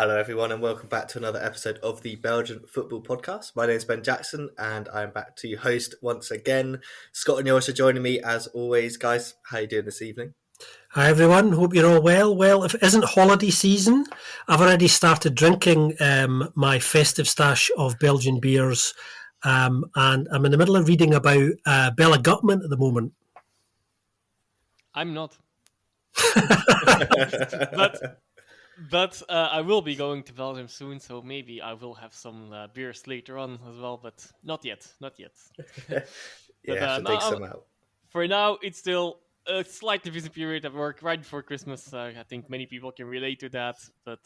Hello, everyone, and welcome back to another episode of the Belgian Football Podcast. My name is Ben Jackson, and I'm back to host once again. Scott and Joris are joining me as always. Guys, how are you doing this evening? Hi everyone, hope you're all well. Well, if it isn't holiday season, I've already started drinking my festive stash of Belgian beers, and I'm in the middle of reading about Bella Gutman at the moment. I'm not. But I will be going to Belgium soon, so maybe I will have some beers later on as well, but not yet. Yeah, have to dig some out. For now, it's still a slightly busy period at work right before Christmas. I think many people can relate to that, but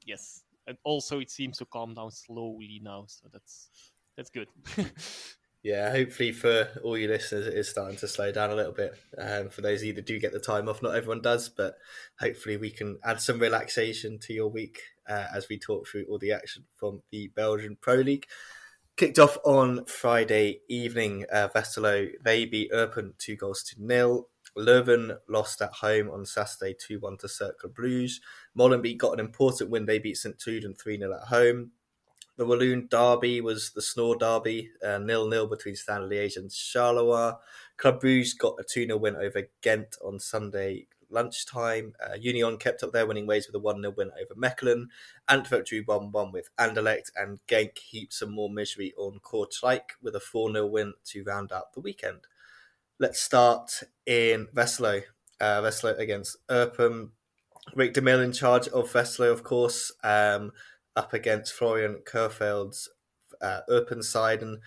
yes. And also, it seems to calm down slowly now, so that's good. Yeah, hopefully for all you listeners, it is starting to slow down a little bit. For those of you that do get the time off, not everyone does, but hopefully we can add some relaxation to your week as we talk through all the action from the Belgian Pro League. Kicked off on Friday evening, Westerlo, they beat Eupen 2-0. Leuven lost at home on Saturday 2-1 to Club Brugge. Molenbeek got an important win. They beat St. Truiden 3-0 at home. The Walloon derby was the Snore derby, 0-0 between Standard Liège and Charleroi. Club Brugge got a 2-0 win over Ghent on Sunday lunchtime. Union kept up their winning ways with a 1-0 win over Mechelen. Antwerp drew 1-1 with Anderlecht, and Genk heaped some more misery on Kortrijk with a 4-0 win to round out the weekend. Let's start in Westerlo. Westerlo against Eupen. Rick de Mil in charge of Westerlo, of course, up against Florian Kerveld's Eupen side. And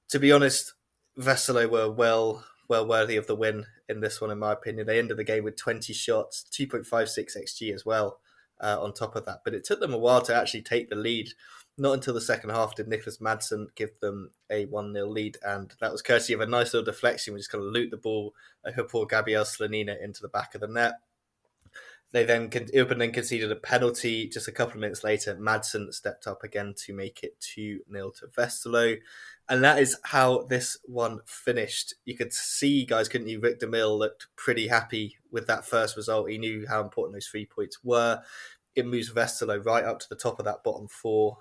to be honest, Westerlo were well worthy of the win in this one, in my opinion. They ended the game with 20 shots, 2.56 XG as well on top of that. But it took them a while to actually take the lead. Not until the second half did Nicholas Madsen give them a 1-0 lead, and that was courtesy of a nice little deflection, which kind of looped the ball over poor Gabriel Slanina into the back of the net. Eupen then conceded a penalty just a couple of minutes later. Madsen stepped up again to make it 2-0 to Westerlo. And that is how this one finished. You could see, guys, couldn't you? Rick de Mil looked pretty happy with that first result. He knew how important those 3 points were. It moves Westerlo right up to the top of that bottom four,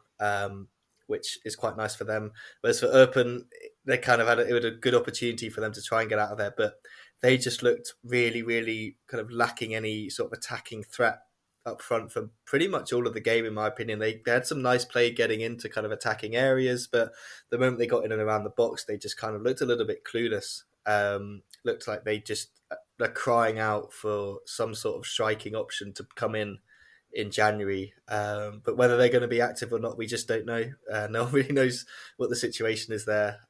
which is quite nice for them. Whereas for Eupen, they kind of it was a good opportunity for them to try and get out of there, but they just looked really, really kind of lacking any sort of attacking threat up front for pretty much all of the game, in my opinion. They had some nice play getting into kind of attacking areas, but the moment they got in and around the box, they just kind of looked a little bit clueless. Looked like they're crying out for some sort of striking option to come in January, but whether they're going to be active or not, we just don't know. No one really knows what the situation is there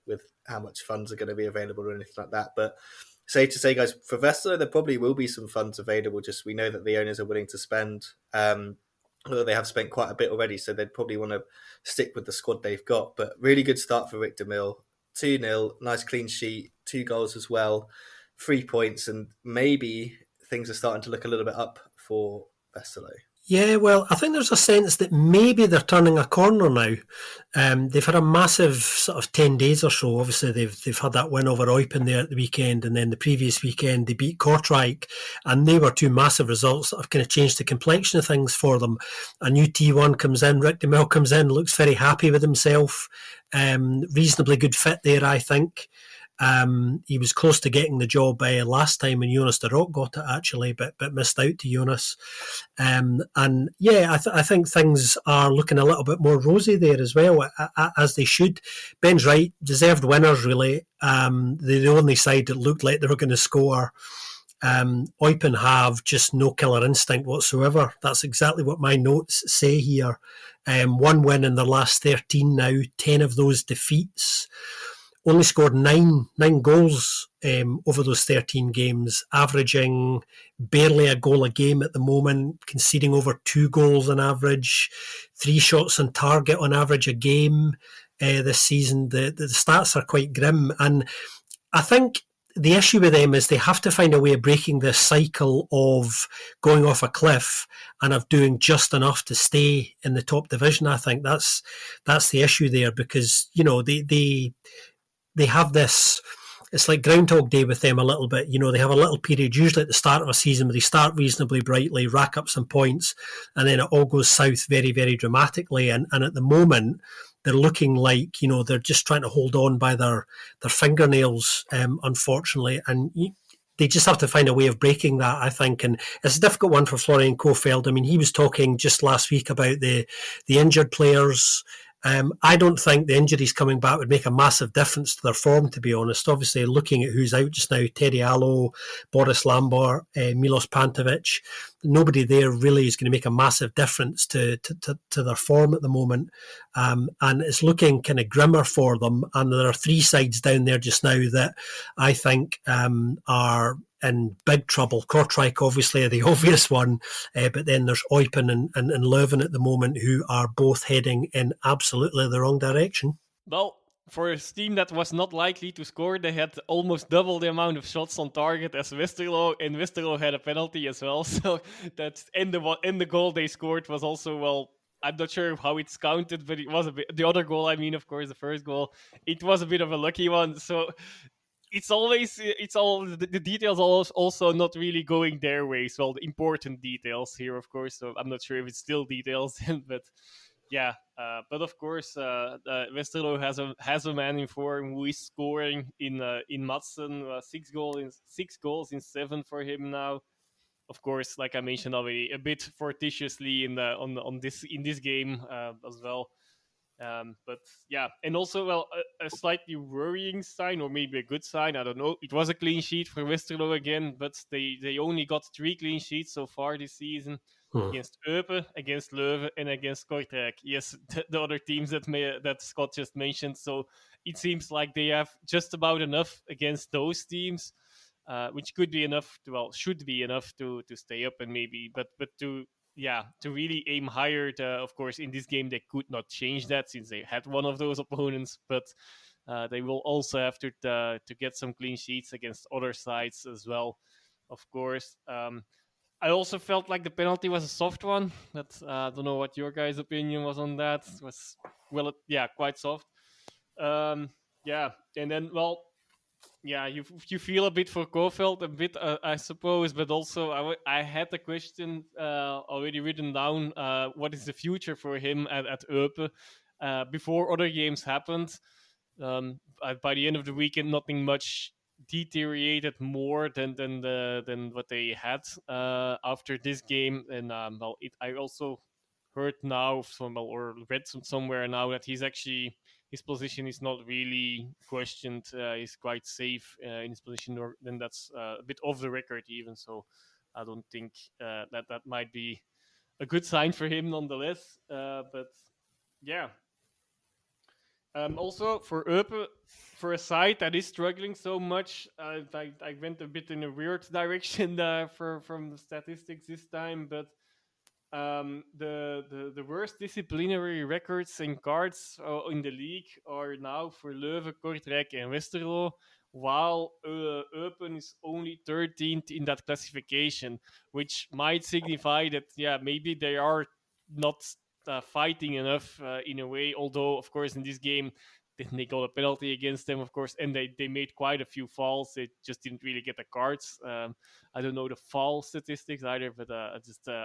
with how much funds are going to be available or anything like that. But safe to say, guys, for Westerlo, there probably will be some funds available. Just we know that the owners are willing to spend, although they have spent quite a bit already, so they'd probably want to stick with the squad they've got. But really good start for Rick de Mil. 2-0, nice clean sheet, 2 goals as well, 3 points, and maybe things are starting to look a little bit up for Westerlo. Yeah, well, I think there's a sense that maybe they're turning a corner now. They've had a massive sort of 10 days or so. Obviously, they've had that win over Eupen there at the weekend, and then the previous weekend they beat Kortrijk, and they were 2 massive results that have kind of changed the complexion of things for them. A new T1 comes in, Rick de Mil comes in, looks very happy with himself. Reasonably good fit there, I think. He was close to getting the job last time when Jonas de Rock got it, actually, but missed out to Jonas. And yeah, I think things are looking a little bit more rosy there as well, as they should. Ben's right, deserved winners, really. They're the only side that looked like they were going to score. Eupen have just no killer instinct whatsoever. That's exactly what my notes say here. 1 win in their last 13 now, 10 of those defeats. Only scored nine goals over those 13 games, averaging barely a goal a game at the moment, conceding over 2 goals on average, 3 shots on target on average a game this season. The stats are quite grim. And I think the issue with them is they have to find a way of breaking this cycle of going off a cliff and of doing just enough to stay in the top division. I think that's the issue there, because, you know, they have this it's like Groundhog Day with them a little bit. They have a little period, usually at the start of a season, where they start reasonably brightly, rack up some points, and then it all goes south very, very dramatically. And at the moment, they're looking like, they're just trying to hold on by their fingernails, unfortunately. And they just have to find a way of breaking that, I think. And it's a difficult one for Florian Kohfeldt. I mean, he was talking just last week about the injured players. I don't think the injuries coming back would make a massive difference to their form, to be honest. Obviously, looking at who's out just now, Teddy Allo, Boris Lambert, Milos Pantovic, nobody there really is going to make a massive difference to their form at the moment. And it's looking kind of grimmer for them. And there are three sides down there just now that I think are in big trouble. Kortrijk, obviously, the obvious one, but then there's Eupen and Leuven at the moment, who are both heading in absolutely the wrong direction. Well, for a team that was not likely to score, they had almost double the amount of shots on target as Westerlo, and Westerlo had a penalty as well. So that's and the goal they scored was also, well, I'm not sure how it's counted, but it was a bit, the other goal, I mean, of course, the first goal, it was a bit of a lucky one. So it's all the details are also not really going their way. So the important details here, of course. So I'm not sure if it's still details, but yeah. But of course, Westerlo has a man in form who is scoring in Madsen. 6 goals in 7 for him now. Of course, like I mentioned already, a bit fortuitously in this game as well. But yeah, and also, well, a slightly worrying sign, or maybe a good sign, I don't know. It was a clean sheet for Westerlo again, but they only got 3 clean sheets so far this season. Against Eupen, against Leuven, and against Kortrijk. Yes, the other teams that Scott just mentioned. So it seems like they have just about enough against those teams, which could be enough. Should be enough to stay up, and maybe, but to really aim higher. Of course, in this game they could not change that since they had one of those opponents, but they will also have to get some clean sheets against other sides as well. Of course. I also felt like the penalty was a soft one. I don't know what your guys' opinion was on that. It was quite soft. Yeah, and then you feel a bit for Kohfeldt, a bit I suppose, but also I had the question already written down. What is the future for him at Eupen before other games happened? By the end of the weekend, nothing much deteriorated more than what they had after this game. And I also heard now or read somewhere now that his position is not really questioned. He's quite safe in his position, then that's a bit off the record even. So I don't think that might be a good sign for him nonetheless. But yeah. Also, for Eupen, for a side that is struggling so much, I went a bit in a weird direction from the statistics this time, but the worst disciplinary records and cards in the league are now for Leuven, Kortrijk, and Westerlo, while Eupen is only 13th in that classification, which might signify that maybe they are not fighting enough in a way. Although, of course, in this game they got a penalty against them, of course, and they made quite a few fouls. They just didn't really get the cards. I don't know the foul statistics either, but I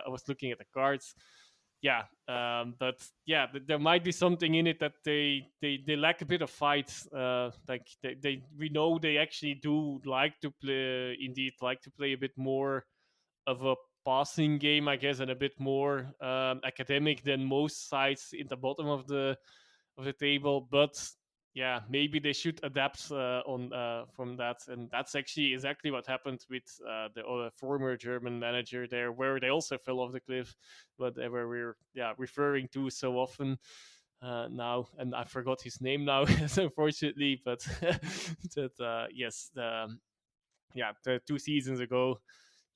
was looking at the cards. Yeah, but yeah, there might be something in it that they lack a bit of fight. Like we know they actually do like to play a bit more of a passing game, I guess, and a bit more academic than most sides in the bottom of the table. But yeah, maybe they should adapt from that, and that's actually exactly what happened with the other former German manager there, where they also fell off the cliff, but where we're referring to so often now, and I forgot his name now, unfortunately. But that yes, the 2 seasons ago,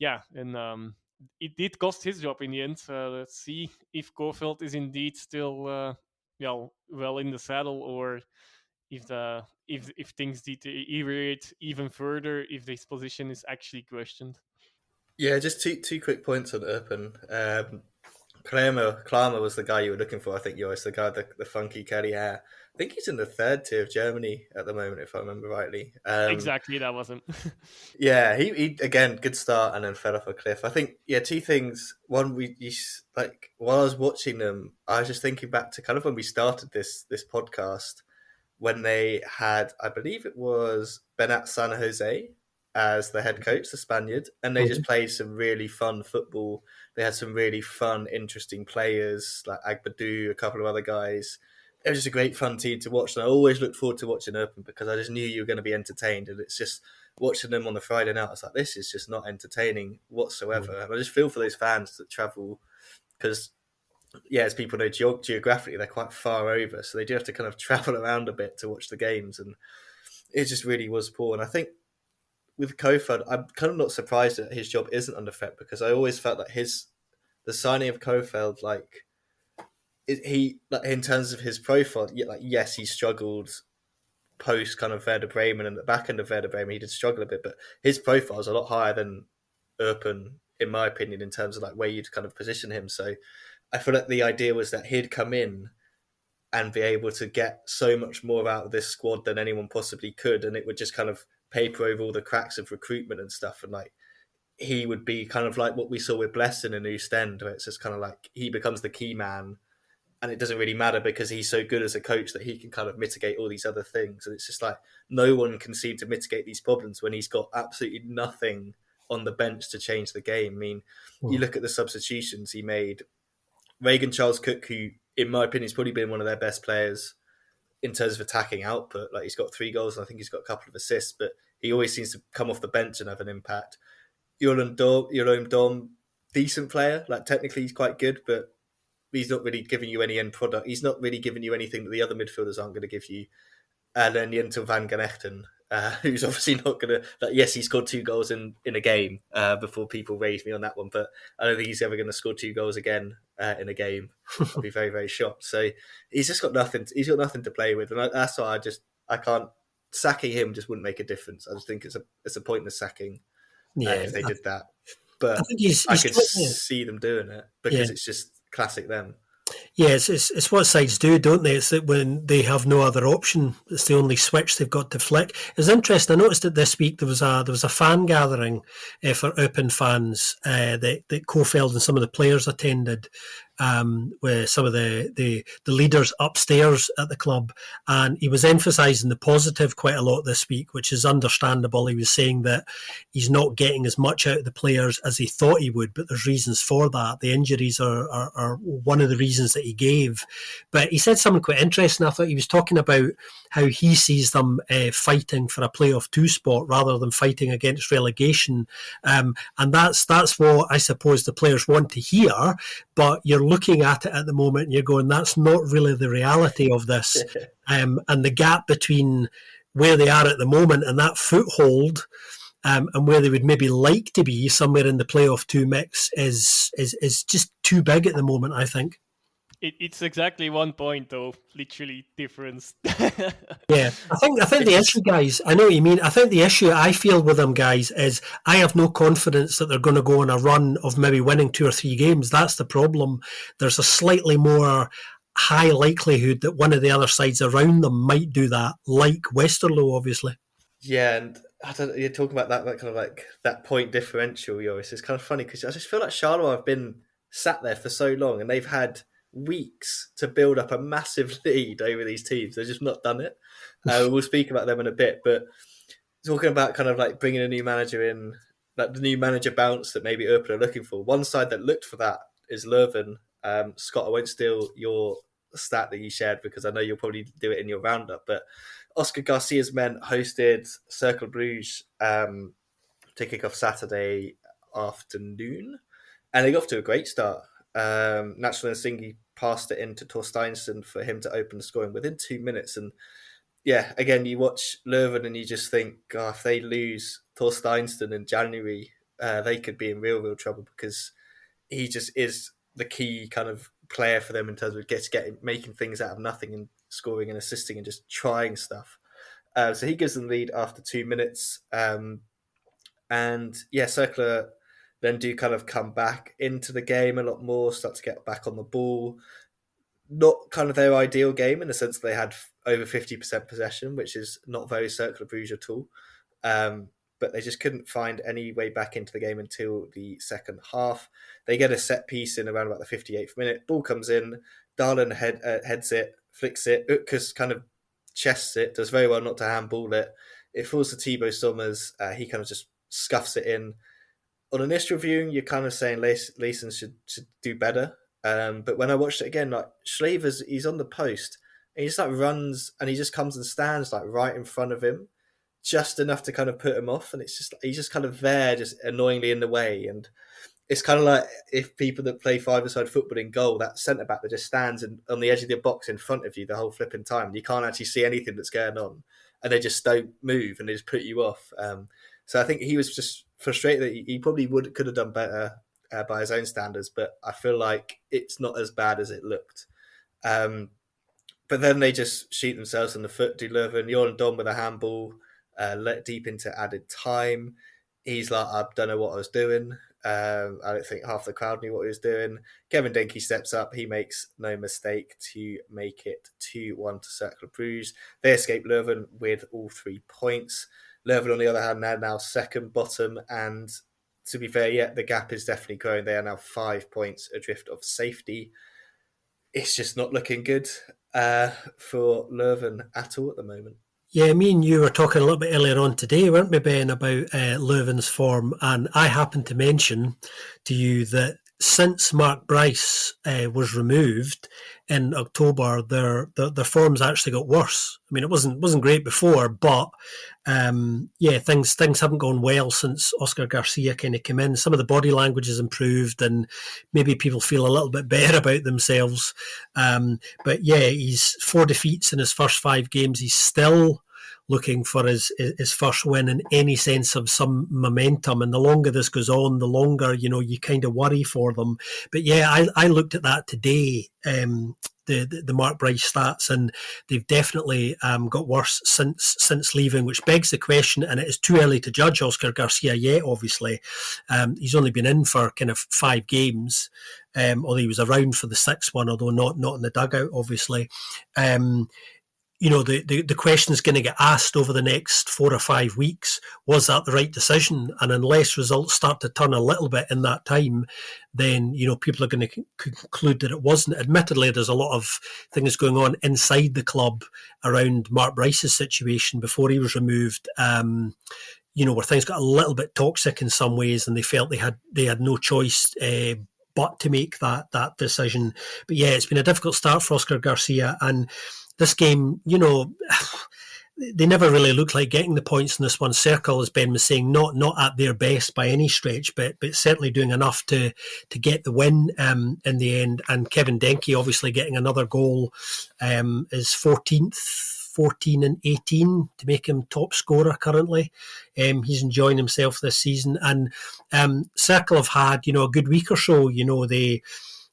and it did cost his job in the end. Let's see if Kohfeldt is indeed still well in the saddle, or if things deteriorate even further, if this position is actually questioned. Yeah, just two quick points on Eupen. Kramer was the guy you were looking for, I think, Joris, the guy with the funky curly hair. think he's in the third tier of Germany at the moment, if I remember rightly. Exactly, that was him. Yeah, he again, good start and then fell off a cliff. I think, yeah, two things. One, like while I was watching them, I was just thinking back to kind of when we started this podcast, when they had, I believe it was Benat San Jose as the head coach, the Spaniard, and they just played some really fun football. They had some really fun, interesting players like Agbadou, a couple of other guys. It was just a great fun team to watch, and I always looked forward to watching Eupen because I just knew you were going to be entertained. And it's just watching them on the Friday night, I was like, this is just not entertaining whatsoever. And I just feel for those fans that travel because, yeah, as people know, geographically they're quite far over, so they do have to kind of travel around a bit to watch the games, and it just really was poor. And I think with Kofeld, I'm kind of not surprised that his job isn't under threat because I always felt that the signing of Kofeld, like he like in terms of his profile, like yes, he struggled post kind of Werder Bremen and the back end of Werder Bremen, he did struggle a bit, but his profile is a lot higher than Eupen, in my opinion, in terms of like where you'd kind of position him. So I feel like the idea was that he'd come in and be able to get so much more out of this squad than anyone possibly could, and it would just kind of paper over all the cracks of recruitment and stuff. And like he would be kind of like what we saw with Blessing and Oostende, where it's just kind of like he becomes the key man, and it doesn't really matter because he's so good as a coach that he can kind of mitigate all these other things. And it's just like no one can seem to mitigate these problems when he's got absolutely nothing on the bench to change the game. I mean, you look at the substitutions he made. Reagan Charles Cook, who in my opinion has probably been one of their best players in terms of attacking output. Like he's got 3 goals and I think he's got a couple of assists, but he always seems to come off the bench and have an impact. Yolom Dom, decent player. Like technically he's quite good, but he's not really giving you any end product. He's not really giving you anything that the other midfielders aren't going to give you. And then Jentel van Ganechten, who's obviously not going to... Like, yes, he scored 2 goals in a game before people raised me on that one, but I don't think he's ever going to score 2 goals again in a game. I'll be very, very shocked. So he's just got nothing. He's got nothing to play with, and that's why I can't... Sacking him just wouldn't make a difference. I just think it's a pointless sacking if they did that. But I could see them doing it because it's just classic them. Yeah, it's what sides do, don't they? It's that when they have no other option, it's the only switch they've got to flick. It's interesting. I noticed that this week there was a fan gathering for Eupen fans that Kofeld and some of the players attended, with some of the leaders upstairs at the club, and he was emphasising the positive quite a lot this week, which is understandable. He was saying that he's not getting as much out of the players as he thought he would, but there's reasons for that. The injuries are one of the reasons that he gave. But he said something quite interesting. I thought he was talking about how he sees them fighting for a playoff 2 spot rather than fighting against relegation, and that's what I suppose the players want to hear. But you're looking at it at the moment and you're going, that's not really the reality of this. And the gap between where they are at the moment and that foothold, and where they would maybe like to be somewhere in the playoff 2 mix is just too big at the moment, I think. It's exactly 1 point, though. Literally difference. Yeah, I think the issue, guys, I know what you mean. I think the issue I feel with them, guys, is I have no confidence that they're going to go on a run of maybe winning 2 or 3 games. That's the problem. There's a slightly more high likelihood that one of the other sides around them might do that, like Westerlo, obviously. Yeah, and you're talking about that kind of like that point differential, Joris. It's kind of funny because I just feel like Charleroi have been sat there for so long and they've had weeks to build up a massive lead over these teams. They've just not done it. We'll speak about them in a bit, but talking about kind of like bringing a new manager in, like the new manager bounce that maybe Eupen are looking for. One side that looked for that is Leuven. Scott, I won't steal your stat that you shared because I know you'll probably do it in your roundup, but Oscar Garcia's men hosted Cercle Bruges to kick off Saturday afternoon, and they got off to a great start. National Nsingi passed it into Torsteinsson for him to open the scoring within 2 minutes. And yeah, again, you watch Leuven and you just think, oh, if they lose Torsteinsson in January, they could be in real trouble because he just is the key kind of player for them in terms of making things out of nothing and scoring and assisting and just trying stuff. So he gives them the lead after 2 minutes. And yeah, Cercle then do kind of come back into the game a lot more, start to get back on the ball. Not kind of their ideal game in the sense that they had over 50% possession, which is not very Cercle Bruges at all. But they just couldn't find any way back into the game until the second half. They get a set piece in around about the 58th minute. Ball comes in, Darlin heads it, flicks it. Utkus kind of chests it, does very well not to handball it. It falls to Thibaut Sommers. He kind of just scuffs it in. On initial viewing, you're kind of saying Leeson should do better. But when I watched it again, like Schlavers, he's on the post. And he just like runs and he just comes and stands like right in front of him, just enough to kind of put him off. And it's just he's just kind of there, just annoyingly in the way. And it's kind of like if people that play five-a-side football in goal, that centre back that just stands on the edge of the box in front of you the whole flipping time. You can't actually see anything that's going on, and they just don't move and they just put you off. So I think he was just frustrated that he probably could have done better by his own standards, but I feel like it's not as bad as it looked. But then they just shoot themselves in the foot. Do Leuven, Jordan Don with a handball, let deep into added time. He's like, I don't know what I was doing. I don't think half the crowd knew what he was doing. Kevin Denke steps up. He makes no mistake to make it 2-1 to Cercle Bruges. They escape Leuven with all 3 points. Leuven, on the other hand, they're now second bottom. And to be fair, yeah, the gap is definitely growing. They are now 5 points adrift of safety. It's just not looking good for Leuven at all at the moment. Yeah, me and you were talking a little bit earlier on today, weren't we, Ben, about Leuven's form? And I happened to mention to you that since Mark Bryce was removed in October, their form's actually got worse. I mean, it wasn't great before, but things haven't gone well since Oscar Garcia kind of came in. Some of the body language has improved, and maybe people feel a little bit better about themselves. But yeah, he's 4 defeats in his first 5 games. He's still looking for his first win in any sense of some momentum. And the longer this goes on, the longer, you kind of worry for them. But yeah, I looked at that today, the Mark Bryce stats, and they've definitely got worse since leaving, which begs the question, and it is too early to judge Oscar Garcia yet, obviously. He's only been in for kind of 5 games, although he was around for the 6th one, although not in the dugout, obviously. The question is going to get asked over the next 4 or 5 weeks, was that the right decision? And unless results start to turn a little bit in that time, then, people are going to conclude that it wasn't. Admittedly, there's a lot of things going on inside the club around Mark Bryce's situation before he was removed, where things got a little bit toxic in some ways, and they felt they had no choice but to make that decision. But yeah, it's been a difficult start for Oscar Garcia, and this game, they never really looked like getting the points in this one. Cercle, as Ben was saying, not at their best by any stretch, but certainly doing enough to get the win in the end. And Kevin Denke obviously getting another goal, is 14th, 14 and 18 to make him top scorer currently. He's enjoying himself this season. And Cercle have had, a good week or so. They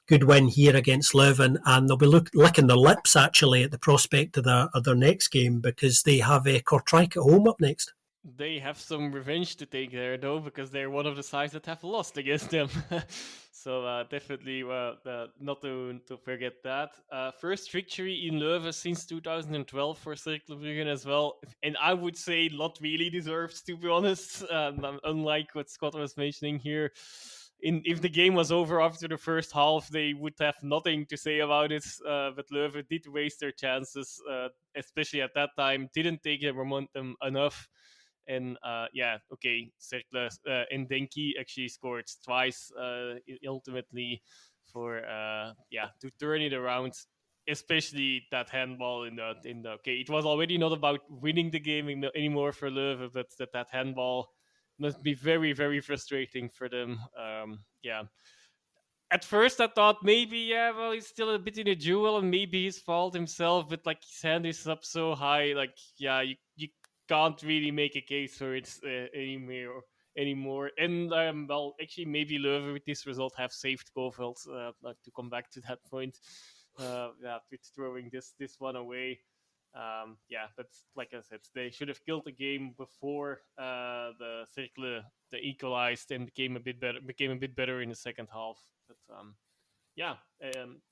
good win here against Leuven, and they'll be licking their lips actually at the prospect of their next game, because they have Kortrijk at home up next. They have some revenge to take there, though, because they're one of the sides that have lost against them. So definitely not to forget that. First victory in Leuven since 2012 for Cercle Brugge as well. And I would say not really deserved, to be honest, unlike what Scott was mentioning here. If the game was over after the first half, they would have nothing to say about it. But Leuven did waste their chances, especially at that time. Didn't take the momentum enough. And Cercle and Denke actually scored twice ultimately to turn it around. Especially that handball in the it was already not about winning the game anymore for Leuven, but that handball must be very, very frustrating for them. At first I thought maybe, he's still a bit in a duel and maybe his fault himself, but like his hand is up so high, you can't really make a case for it anymore. And actually maybe Leuven with this result have saved Kofeld, to come back to that point, with throwing this one away. But like I said, they should have killed the game before the Cercle equalized and became a bit better in the second half. But yeah,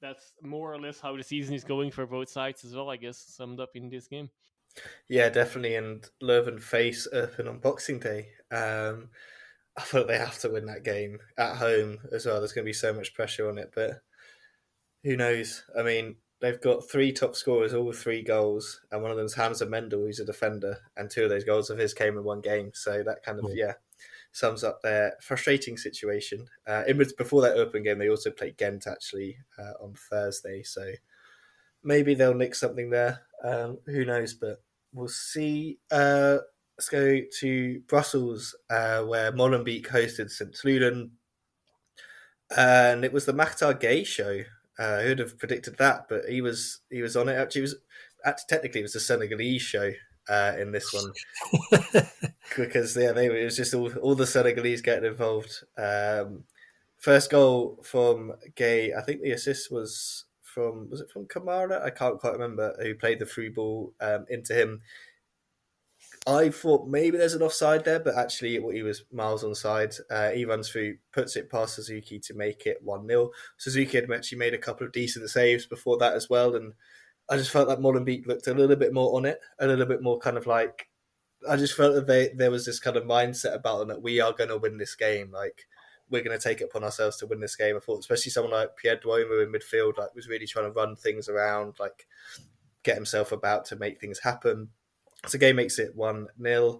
that's more or less how the season is going for both sides as well, I guess, summed up in this game. Yeah, definitely. And Leuven face Eupen on Boxing Day. I thought they have to win that game at home as well. There's going to be so much pressure on it, but who knows? I mean, they've got 3 top scorers, all with 3 goals, and one of them's Hamza Mendel, who's a defender, and 2 of those goals of his came in one game. So that kind of, sums up their frustrating situation. Before that Open game, they also played Ghent, actually, on Thursday. So maybe they'll nick something there. Who knows? But we'll see. Let's go to Brussels, where Molenbeek hosted St. Truiden. And it was the Makhtar Gay show. Who'd have predicted that? But he was on it. Actually, technically it was the Senegalese show in this one, because it was just all the Senegalese getting involved. First goal from Gay. I think the assist was from Kamara? I can't quite remember, who played the through ball into him. I thought maybe there's an offside there, but actually he was miles onside. He runs through, puts it past Suzuki to make it 1-0. Suzuki had actually made a couple of decent saves before that as well, and I just felt like Molenbeek looked a little bit more on it, a little bit more kind of like, I just felt that there was this kind of mindset about them that we are going to win this game. Like, we're going to take it upon ourselves to win this game. I thought especially someone like Pierre Duomo in midfield, like, was really trying to run things around, like get himself about to make things happen. So Gay makes it 1-0.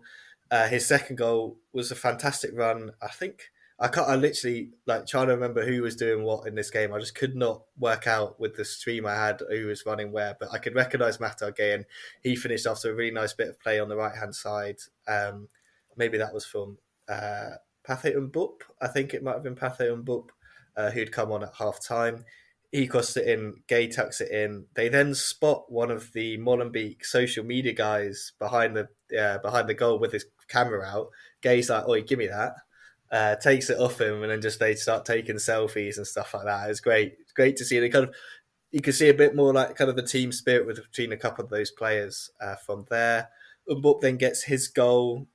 His second goal was a fantastic run. I literally, like, trying to remember who was doing what in this game. I just could not work out with the stream I had who was running where, but I could recognise Makhtar Gay, and he finished after a really nice bit of play on the right-hand side. Maybe that was from Pathé Mboup. I think it might have been Pathé Mboup, who'd come on at half-time. He crossed it in, Gay tucks it in. They then spot one of the Molenbeek social media guys behind the goal with his camera out. Gay's like, "Oi, give me that." Takes it off him, and then they start taking selfies and stuff like that. It's great. It's great to see. They kind of, you can see a bit more like kind of the team spirit between a couple of those players from there. Mboup then gets his goal.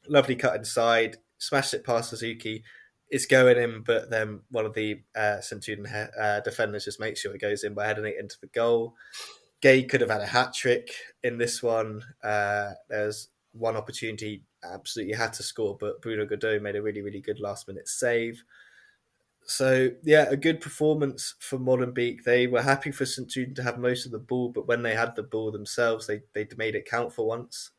Lovely cut inside, smashed it past Suzuki. It's going in, but then one of the St. Truiden defenders just makes sure it goes in by heading it into the goal. Gay could have had a hat-trick in this one. There's one opportunity absolutely had to score, but Bruno Godot made a really, really good last-minute save. So, yeah, a good performance for Molenbeek. They were happy for St. Truiden to have most of the ball, but when they had the ball themselves, they made it count for once.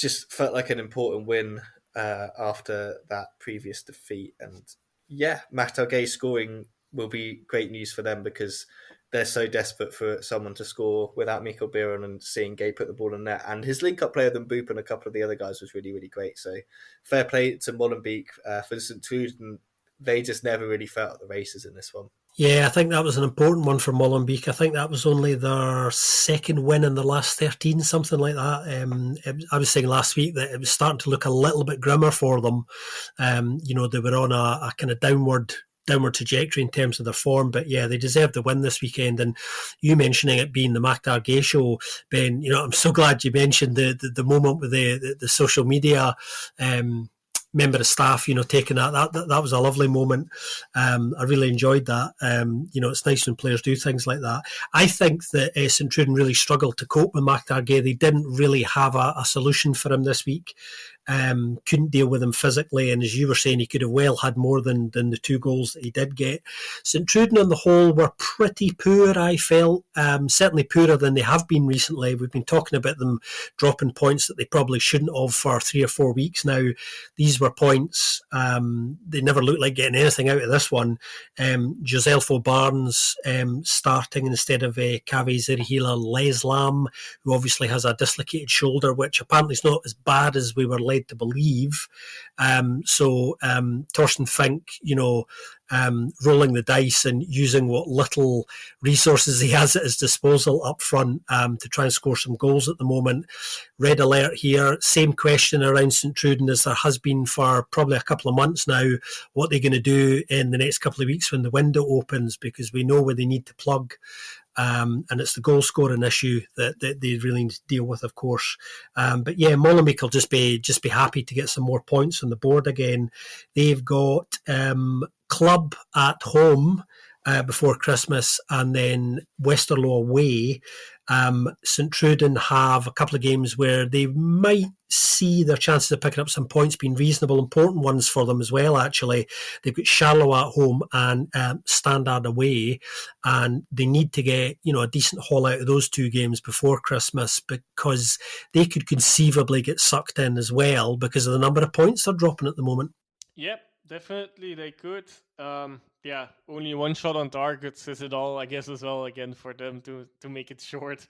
Just felt like an important win after that previous defeat. And yeah, Makhtar Gay scoring will be great news for them, because they're so desperate for someone to score without Mikkel Biron, and seeing Gay put the ball in net. And his link-up play with Mboup and a couple of the other guys was really, really great. So fair play to Molenbeek. For St. Truiden, they just never really felt at the races in this one. Yeah, I think that was an important one for Molenbeek. I think that was only their second win in the last 13, something like that. I was saying last week that it was starting to look a little bit grimmer for them. They were on a kind of downward trajectory in terms of their form, but yeah, they deserved the win this weekend. And you mentioning it being the Makhtar Gay show, Ben, I'm so glad you mentioned the moment with the social media member of staff, taking that was a lovely moment. I really enjoyed that. It's nice when players do things like that. I think that St. Truiden really struggled to cope with Makhtar Gay. They didn't really have a solution for him this week. Couldn't deal with him physically, and as you were saying, he could have well had more than the 2 goals that he did get. St. Truiden on the whole were pretty poor, I felt, certainly poorer than they have been recently. We've been talking about them dropping points that they probably shouldn't have for 3 or 4 weeks now. These were points, they never looked like getting anything out of this one. Joselfo Barnes starting instead of Kaveh Zirhila Leslam, who obviously has a dislocated shoulder, which apparently is not as bad as we were led to believe. Torsten Fink, rolling the dice and using what little resources he has at his disposal up front to try and score some goals at the moment. Red alert here. Same question around St. Truiden as there has been for probably a couple of months now. What they're going to do in the next couple of weeks when the window opens, because we know where they need to plug. and it's the goal scoring issue that they really need to deal with, of course. But yeah, Molenbeek will just be happy to get some more points on the board again. They've got Club at home before Christmas, and then Westerlo away. St Truden have a couple of games where they might see their chances of picking up some points being reasonable, important ones for them as well, actually. They've got Charleroi at home and Standard away, and they need to get a decent haul out of those two games before Christmas, because they could conceivably get sucked in as well because of the number of points they're dropping at the moment. Yep, definitely they could. Only one shot on target says it all, I guess, as well, again, for them to make it short.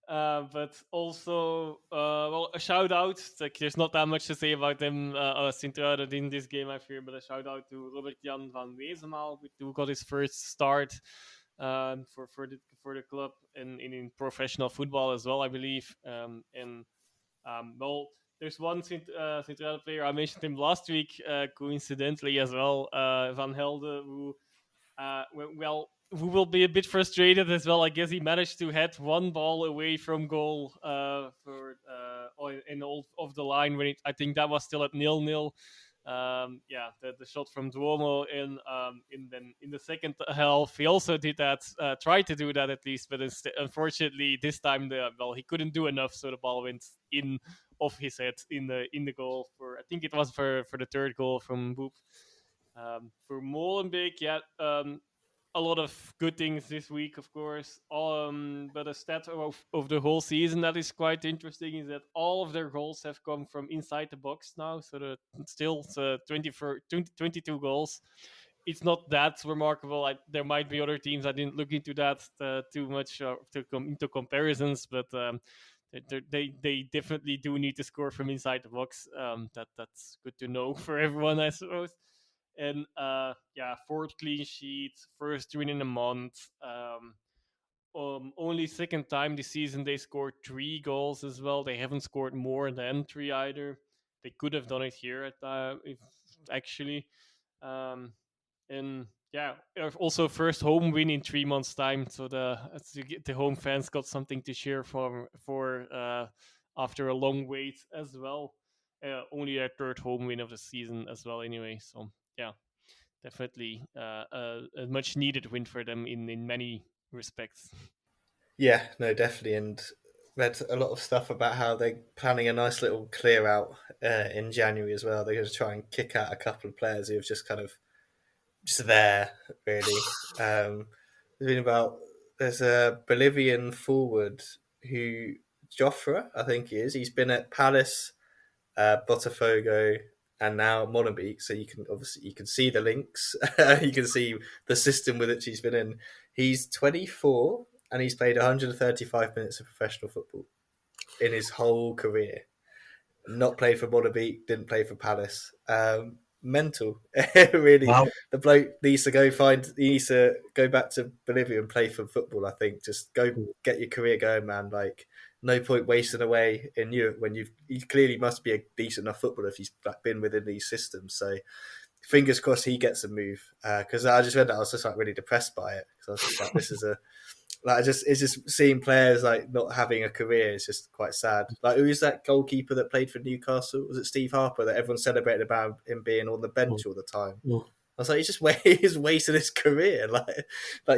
But also, a shout out. Like, there's not that much to say about them, Sint-Truiden in this game, I fear, but a shout out to Robert Jan van Wezenmaal, who got his first start for the club in professional football as well, I believe. There's one Sint-Truiden player, I mentioned him last week, coincidentally as well, Van Helden, who will be a bit frustrated as well. I guess he managed to head one ball away from goal off the line when I think that was still at 0-0. The shot from Duomo in the second half, he also did that, tried to do that at least, but unfortunately this time he couldn't do enough, so the ball went in off his head in the goal for, I think it was for the third goal from Boep. For Molenbeek, a lot of good things this week, of course. But a stat of the whole season that is quite interesting is that all of their goals have come from inside the box now. So still 22 goals. It's not that remarkable. There might be other teams. I didn't look into that too much to come into comparisons, but they definitely do need to score from inside the box. That's good to know for everyone, I suppose. And fourth clean sheet, first win in a month. Only second time this season they scored 3 goals as well. They haven't scored more than 3 either. They could have done it here actually. Also first home win in 3 months' time. So the home fans got something to cheer for after a long wait as well. Only their third home win of the season as well, anyway. So definitely a much needed win for them in many respects. Yeah, no, definitely. And read a lot of stuff about how they're planning a nice little clear out in January as well. They're going to try and kick out a couple of players who have just kind of just there, really. There's a Bolivian forward who, Joffre, I think he is. He's been at Palace, Botafogo, and now Molenbeek. So you can see the links. You can see the system with which he's been in. He's 24 and he's played 135 minutes of professional football in his whole career. Not played for Molenbeek, didn't play for Palace. Mental, really. Wow. The bloke needs to go back to Bolivia and play for football. I think just go get your career going, man. Like, no point wasting away in Europe when you clearly must be a decent enough footballer if you've been within these systems. So fingers crossed he gets a move. Because I just read that, I was just like really depressed by it. Because I was just like, this is it's just seeing players like not having a career is just quite sad. Like, who is that goalkeeper that played for Newcastle? Was it Steve Harper that everyone celebrated about him being on the bench all the time? I was like, he's wasted his career. Like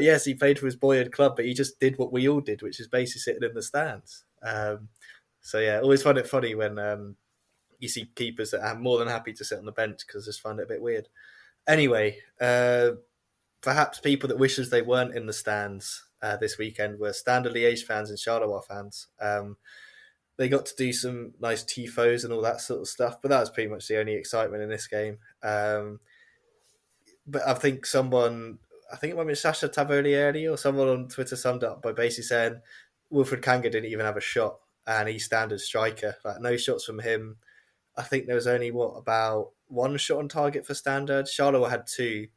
yes, he played for his boyhood club, but he just did what we all did, which is basically sitting in the stands. Always find it funny when you see keepers that are more than happy to sit on the bench, because I just find it a bit weird. Anyway, perhaps people that wishes they weren't in the stands this weekend were Standard Liège fans and Charleroi fans. They got to do some nice tifos and all that sort of stuff, but that was pretty much the only excitement in this game. But I think it might have been Sasha Tavolieri or someone on Twitter summed up by basically saying Wilfred Kanga didn't even have a shot, and he's standard striker. Like, no shots from him. I think there was only about 1 shot on target for Standard. Charleroi had 2.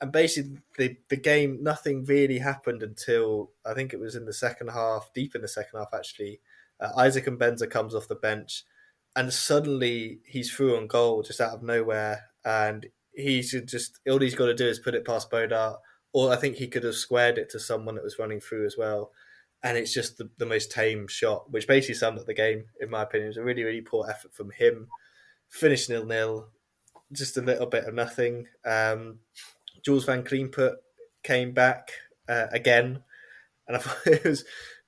And basically, the game, nothing really happened until, I think it was in the second half, deep in the second half, actually. Isaac Mbenza comes off the bench, and suddenly he's through on goal just out of nowhere. And all he's got to do is put it past Bodart. or I think he could have squared it to someone that was running through as well. And it's just the most tame shot, which basically summed up the game, in my opinion. It was a really, really poor effort from him. Finished 0-0, just a little bit of nothing. Jules van Kleinput came back again, and I thought it was,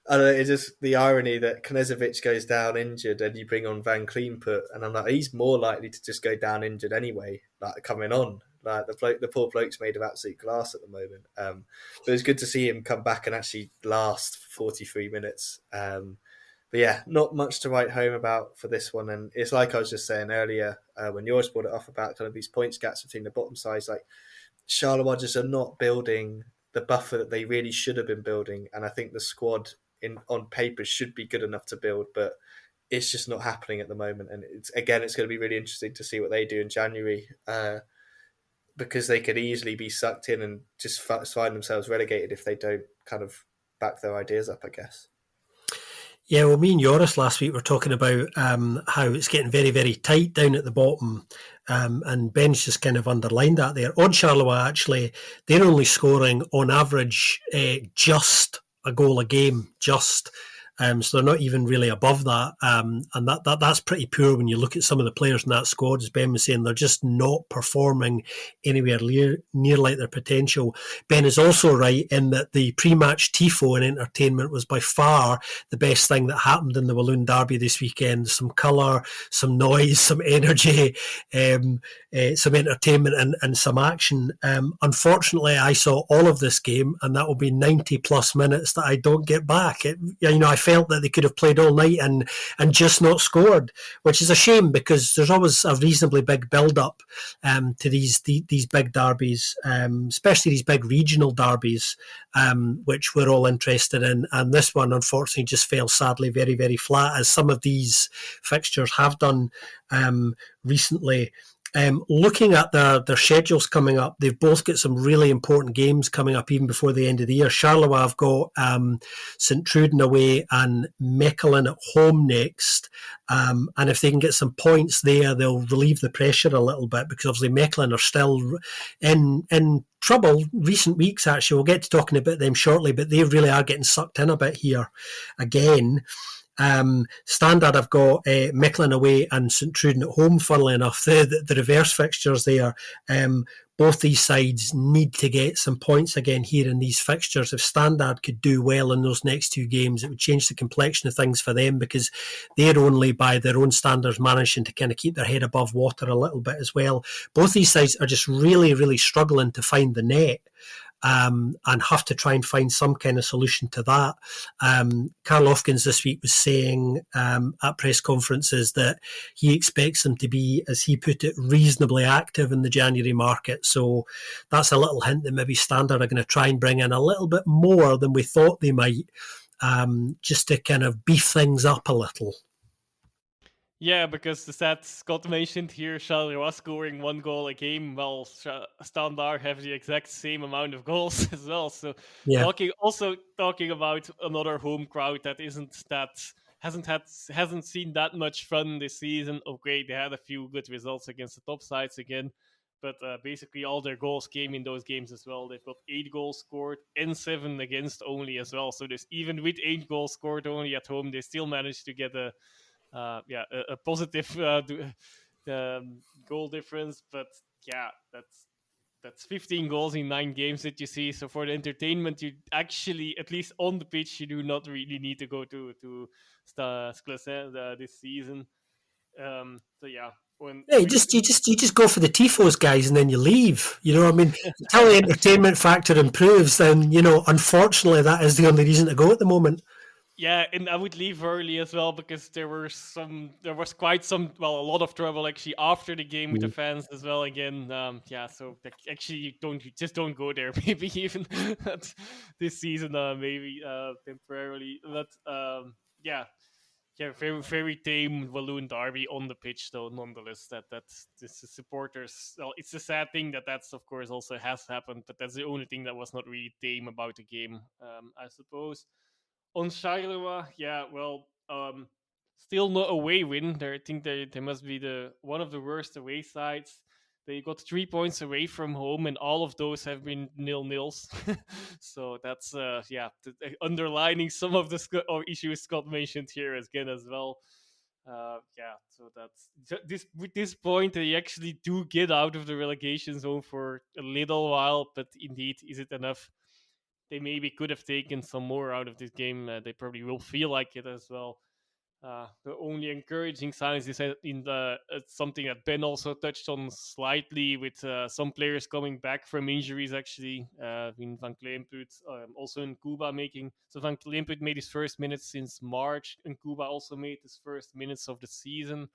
I don't know, it's just the irony that Knezovic goes down injured and you bring on Van Kleinput, and I'm like, he's more likely to just go down injured anyway, like coming on. Like the poor bloke's made of absolute glass at the moment. But it was good to see him come back and actually last 43 minutes. But yeah, not much to write home about for this one. And it's like I was just saying earlier when Joris brought it off about kind of these points gaps between the bottom sides. Like Charleroi just are not building the buffer that they really should have been building. And I think the squad on paper should be good enough to build, but it's just not happening at the moment. And it's going to be really interesting to see what they do in January. Because they could easily be sucked in and just find themselves relegated if they don't kind of back their ideas up, I guess. Yeah, well, me and Joris last week were talking about how it's getting very, very tight down at the bottom, and Ben's just kind of underlined that there. On Charleroi, actually, they're only scoring on average just a goal a game, just. So they're not even really above that, and that's pretty poor when you look at some of the players in that squad. As Ben was saying, they're just not performing anywhere near like their potential. Ben is also right in that the pre-match tifo and entertainment was by far the best thing that happened in the Walloon Derby this weekend. Some colour, some noise, some energy, some entertainment and some action. Unfortunately, I saw all of this game, and that will be 90 plus minutes that I don't get back. I felt that they could have played all night and just not scored, which is a shame because there's always a reasonably big build-up to these big derbies, especially these big regional derbies, which we're all interested in. And this one, unfortunately, just fell sadly very, very flat, as some of these fixtures have done recently. Looking at their schedules coming up, they've both got some really important games coming up even before the end of the year. Charleroi have got St Truiden away and Mechelen at home next. And if they can get some points there, they'll relieve the pressure a little bit, because obviously Mechelen are still in trouble recent weeks, actually. We'll get to talking about them shortly, but they really are getting sucked in a bit here again. Standard have got Mechelen away and St Truiden at home, funnily enough. The reverse fixtures there. Both these sides need to get some points again here in these fixtures. If Standard could do well in those next two games, it would change the complexion of things for them, because they're only, by their own standards, managing to kind of keep their head above water a little bit as well. Both these sides are just really, really struggling to find the net. And have to try and find some kind of solution to that. Karl Ofkins this week was saying at press conferences that he expects them to be, as he put it, reasonably active in the January market. So that's a little hint that maybe Standard are going to try and bring in a little bit more than we thought they might, just to kind of beef things up a little. Yeah, because the stats got mentioned here, Charleroi scoring 1 goal a game, while Standard have the exact same amount of goals as well. So Yeah. talking about another home crowd that hasn't seen that much fun this season. Okay, they had a few good results against the top sides again, but basically all their goals came in those games as well. They've got 8 goals scored and 7 against only as well. So there's, even with 8 goals scored only at home, they still managed to get a positive goal difference. But yeah, that's 15 goals in 9 games that you see. So for the entertainment, you actually, at least on the pitch, you do not really need to go to Sclessin this season. So yeah. You just go for the tifos, guys, and then you leave. You know, I mean, until the entertainment factor improves, then, unfortunately, that is the only reason to go at the moment. Yeah, and I would leave early as well, because there was quite a lot of trouble actually after the game with the fans as well again. So actually you don't go there, maybe even this season, maybe temporarily. But very, very tame Walloon Derby on the pitch, though, nonetheless. That's the supporters. Well, it's a sad thing that's of course also has happened, but that's the only thing that was not really tame about the game, I suppose. On Charleroi, still no away win. I think they must be one of the worst away sides. They got 3 points away from home, and all of those have been 0-0s. So that's underlining some of the issues Scott mentioned here again as well. So that's this. With this point, they actually do get out of the relegation zone for a little while, but indeed, is it enough? They maybe could have taken some more out of this game. They probably will feel like it as well. The only encouraging signs is in the something that Ben also touched on slightly, with some players coming back from injuries. Actually, in Van Kleemput, also in Cuba so Van Kleemput made his first minutes since March, and Cuba also made his first minutes of the season.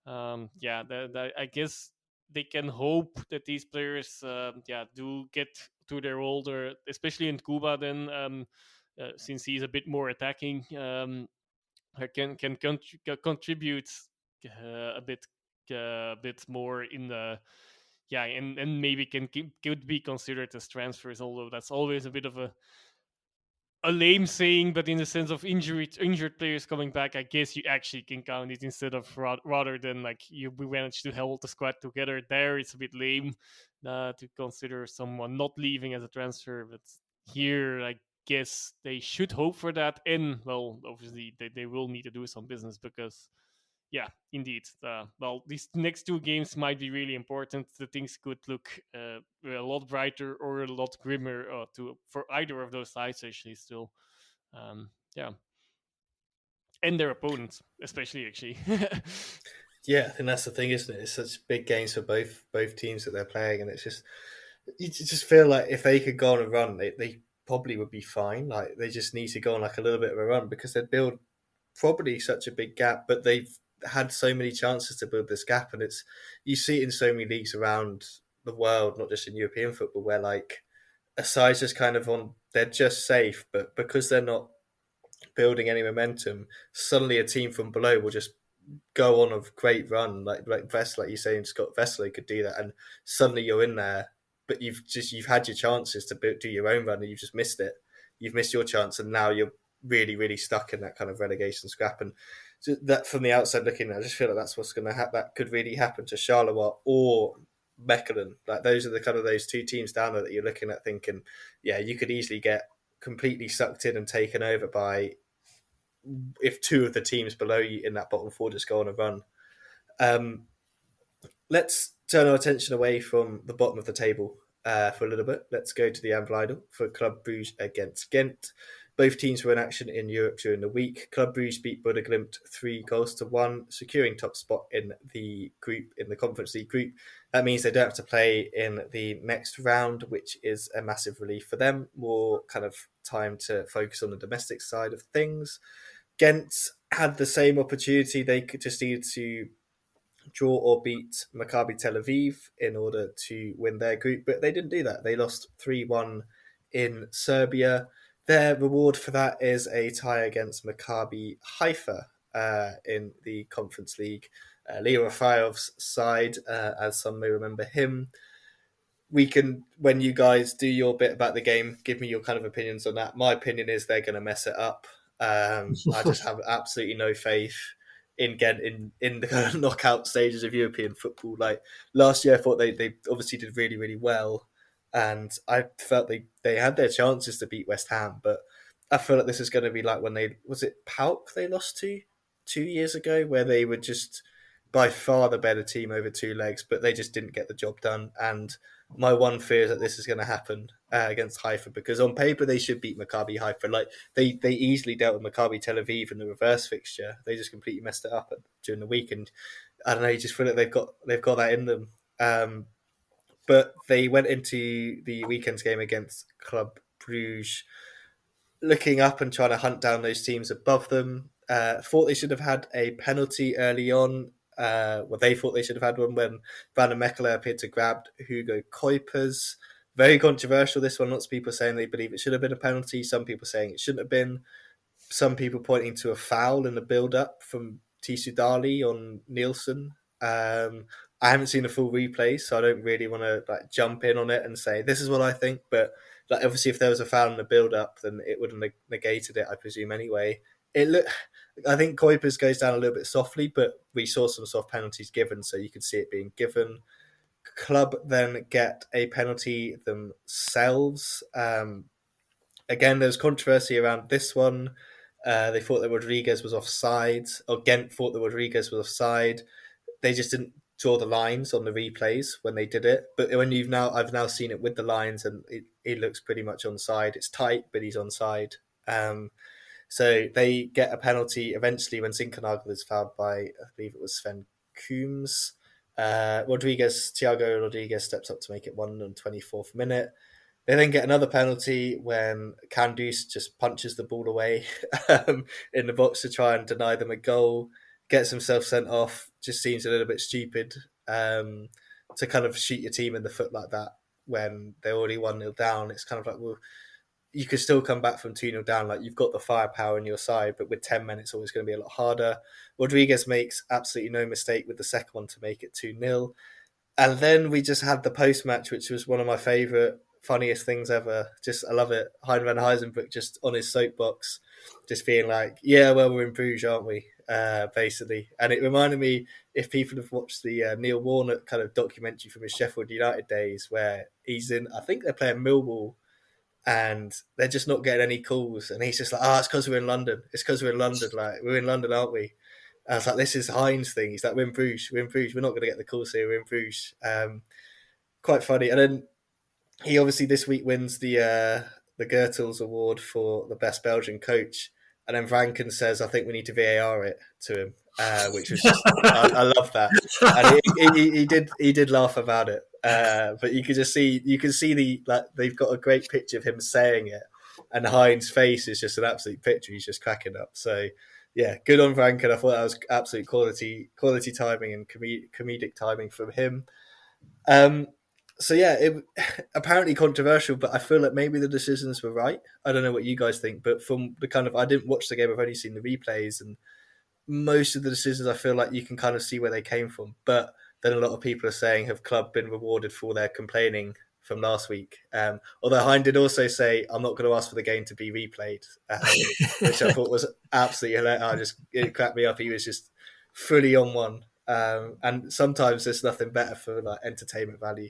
I guess they can hope that these players, do get to their older, especially in Cuba. Then, since he's a bit more attacking. Can contribute a bit more in the and maybe could be considered as transfers, although that's always a bit of a lame saying, but in the sense of injured players coming back, I guess you actually can count it, instead of rather than like we managed to hold the squad together. There, it's a bit lame to consider someone not leaving as a transfer, but here, I guess they should hope for that, and well, obviously they will need to do some business, because indeed. These next two games might be really important. The things could look a lot brighter or a lot grimmer for either of those sides, actually, still. Yeah. And their opponents, especially, actually. Yeah, I think that's the thing, isn't it? It's such big games for both teams that they're playing, and it's just you just feel like if they could go on a run, they probably would be fine. Like they just need to go on like a little bit of a run, because they'd build probably such a big gap, but they've had so many chances to build this gap, and you see it in so many leagues around the world, not just in European football, where like a side's just kind of they're just safe, but because they're not building any momentum, suddenly a team from below will just go on a great run, like Vest, like you're saying, Scott Westerlo could do that, and suddenly you're in there, but you've had your chances to do your own run, and you've just missed it. You've missed your chance, and now you're really, really stuck in that kind of relegation scrap. And so that, from the outside looking, I just feel like that's what's going to happen. That could really happen to Charleroi or Mechelen. Like those are the kind of those two teams down there that you're looking at, thinking, yeah, you could easily get completely sucked in and taken over by, if two of the teams below you in that bottom four just go on a run. Let's turn our attention away from the bottom of the table for a little bit. Let's go to the Amvleidel for Club Brugge against Ghent. Both teams were in action in Europe during the week. Club Brugge beat Bode Glimt 3-1, securing top spot in the group, in the Conference League group. That means they don't have to play in the next round, which is a massive relief for them. More kind of time to focus on the domestic side of things. Ghent had the same opportunity. They could just need to draw or beat Maccabi Tel Aviv in order to win their group, but they didn't do that. They lost 3-1 in Serbia. Their reward for that is a tie against Maccabi Haifa in the Conference League. Leo Rafayov's side, as some may remember him. When you guys do your bit about the game, give me your kind of opinions on that. My opinion is they're going to mess it up. I just have absolutely no faith in Ghent in the kind of knockout stages of European football. Like last year, I thought they obviously did really, really well, and I felt they had their chances to beat West Ham, but I feel like this is going to be like when was it Pauk they lost to 2 years ago, where they were just by far the better team over two legs, but they just didn't get the job done. And my one fear is that this is going to happen against Haifa, because on paper they should beat Maccabi Haifa. Like they easily dealt with Maccabi Tel Aviv in the reverse fixture. They just completely messed it up during the week, and I don't know. You just feel like they've got that in them. But they went into the weekend's game against Club Brugge looking up and trying to hunt down those teams above them. Thought they should have had a penalty early on. They thought they should have had one when Van der Mechelen appeared to grab Hugo Kuipers. Very controversial, this one. Lots of people saying they believe it should have been a penalty. Some people saying it shouldn't have been. Some people pointing to a foul in the build-up from Tisu Dali on Nielsen. I haven't seen a full replay, so I don't really want to jump in on it and say this is what I think. But obviously, if there was a foul in the build-up, then it would have negated it, I presume. Anyway, I think Kuipers goes down a little bit softly, but we saw some soft penalties given, so you could see it being given. Club then get a penalty themselves. Again, there was controversy around this one. They thought that Rodriguez was offside, or Ghent thought that Rodriguez was offside. They just didn't draw the lines on the replays when they did it. But when I've now seen it with the lines, and it looks pretty much onside. It's tight, but he's onside. So they get a penalty eventually when Zinkernagel is fouled by, I believe it was Sven Coombs. Thiago Rodriguez steps up to make it 124th minute. They then get another penalty when Kandus just punches the ball away in the box to try and deny them a goal, gets himself sent off, just seems a little bit stupid to kind of shoot your team in the foot like that when they're already 1-0 down. It's kind of like, well, you could still come back from 2-0 down. Like, you've got the firepower on your side, but with 10 men, it's always going to be a lot harder. Rodriguez makes absolutely no mistake with the second one to make it 2-0. And then we just had the post-match, which was one of my favourite, funniest things ever. I love it. Hein van Huyzenbroek just on his soapbox, just being like, yeah, well, we're in Bruges, aren't we? Basically. And it reminded me, if people have watched the Neil Warnock kind of documentary from his Sheffield United days, where he's in, I think they're playing Millwall, and they're just not getting any calls. And he's just like, it's because we're in London. It's because we're in London. Like, we're in London, aren't we? And I was like, this is Heinz thing. He's like, we're in Bruges. We're not going to get the calls here. We're in Bruges. Quite funny. And then he obviously this week wins the Goethals Award for the best Belgian coach. And then Franken says, I think we need to VAR it to him, which was just, I love that. And he did laugh about it. But you can see they've got a great picture of him saying it, and Heinz's face is just an absolute picture. He's just cracking up. So yeah, good on Franken. I thought that was absolute quality timing and comedic timing from him. So yeah, it apparently controversial, but I feel like maybe the decisions were right. I don't know what you guys think, but from the kind of, I didn't watch the game, I've only seen the replays, and most of the decisions I feel like you can kind of see where they came from. But then a lot of people are saying, have Club been rewarded for their complaining from last week? Although Hein did also say, I'm not going to ask for the game to be replayed, which I thought was absolutely hilarious. It cracked me up. He was just fully on one. And sometimes there's nothing better for like entertainment value.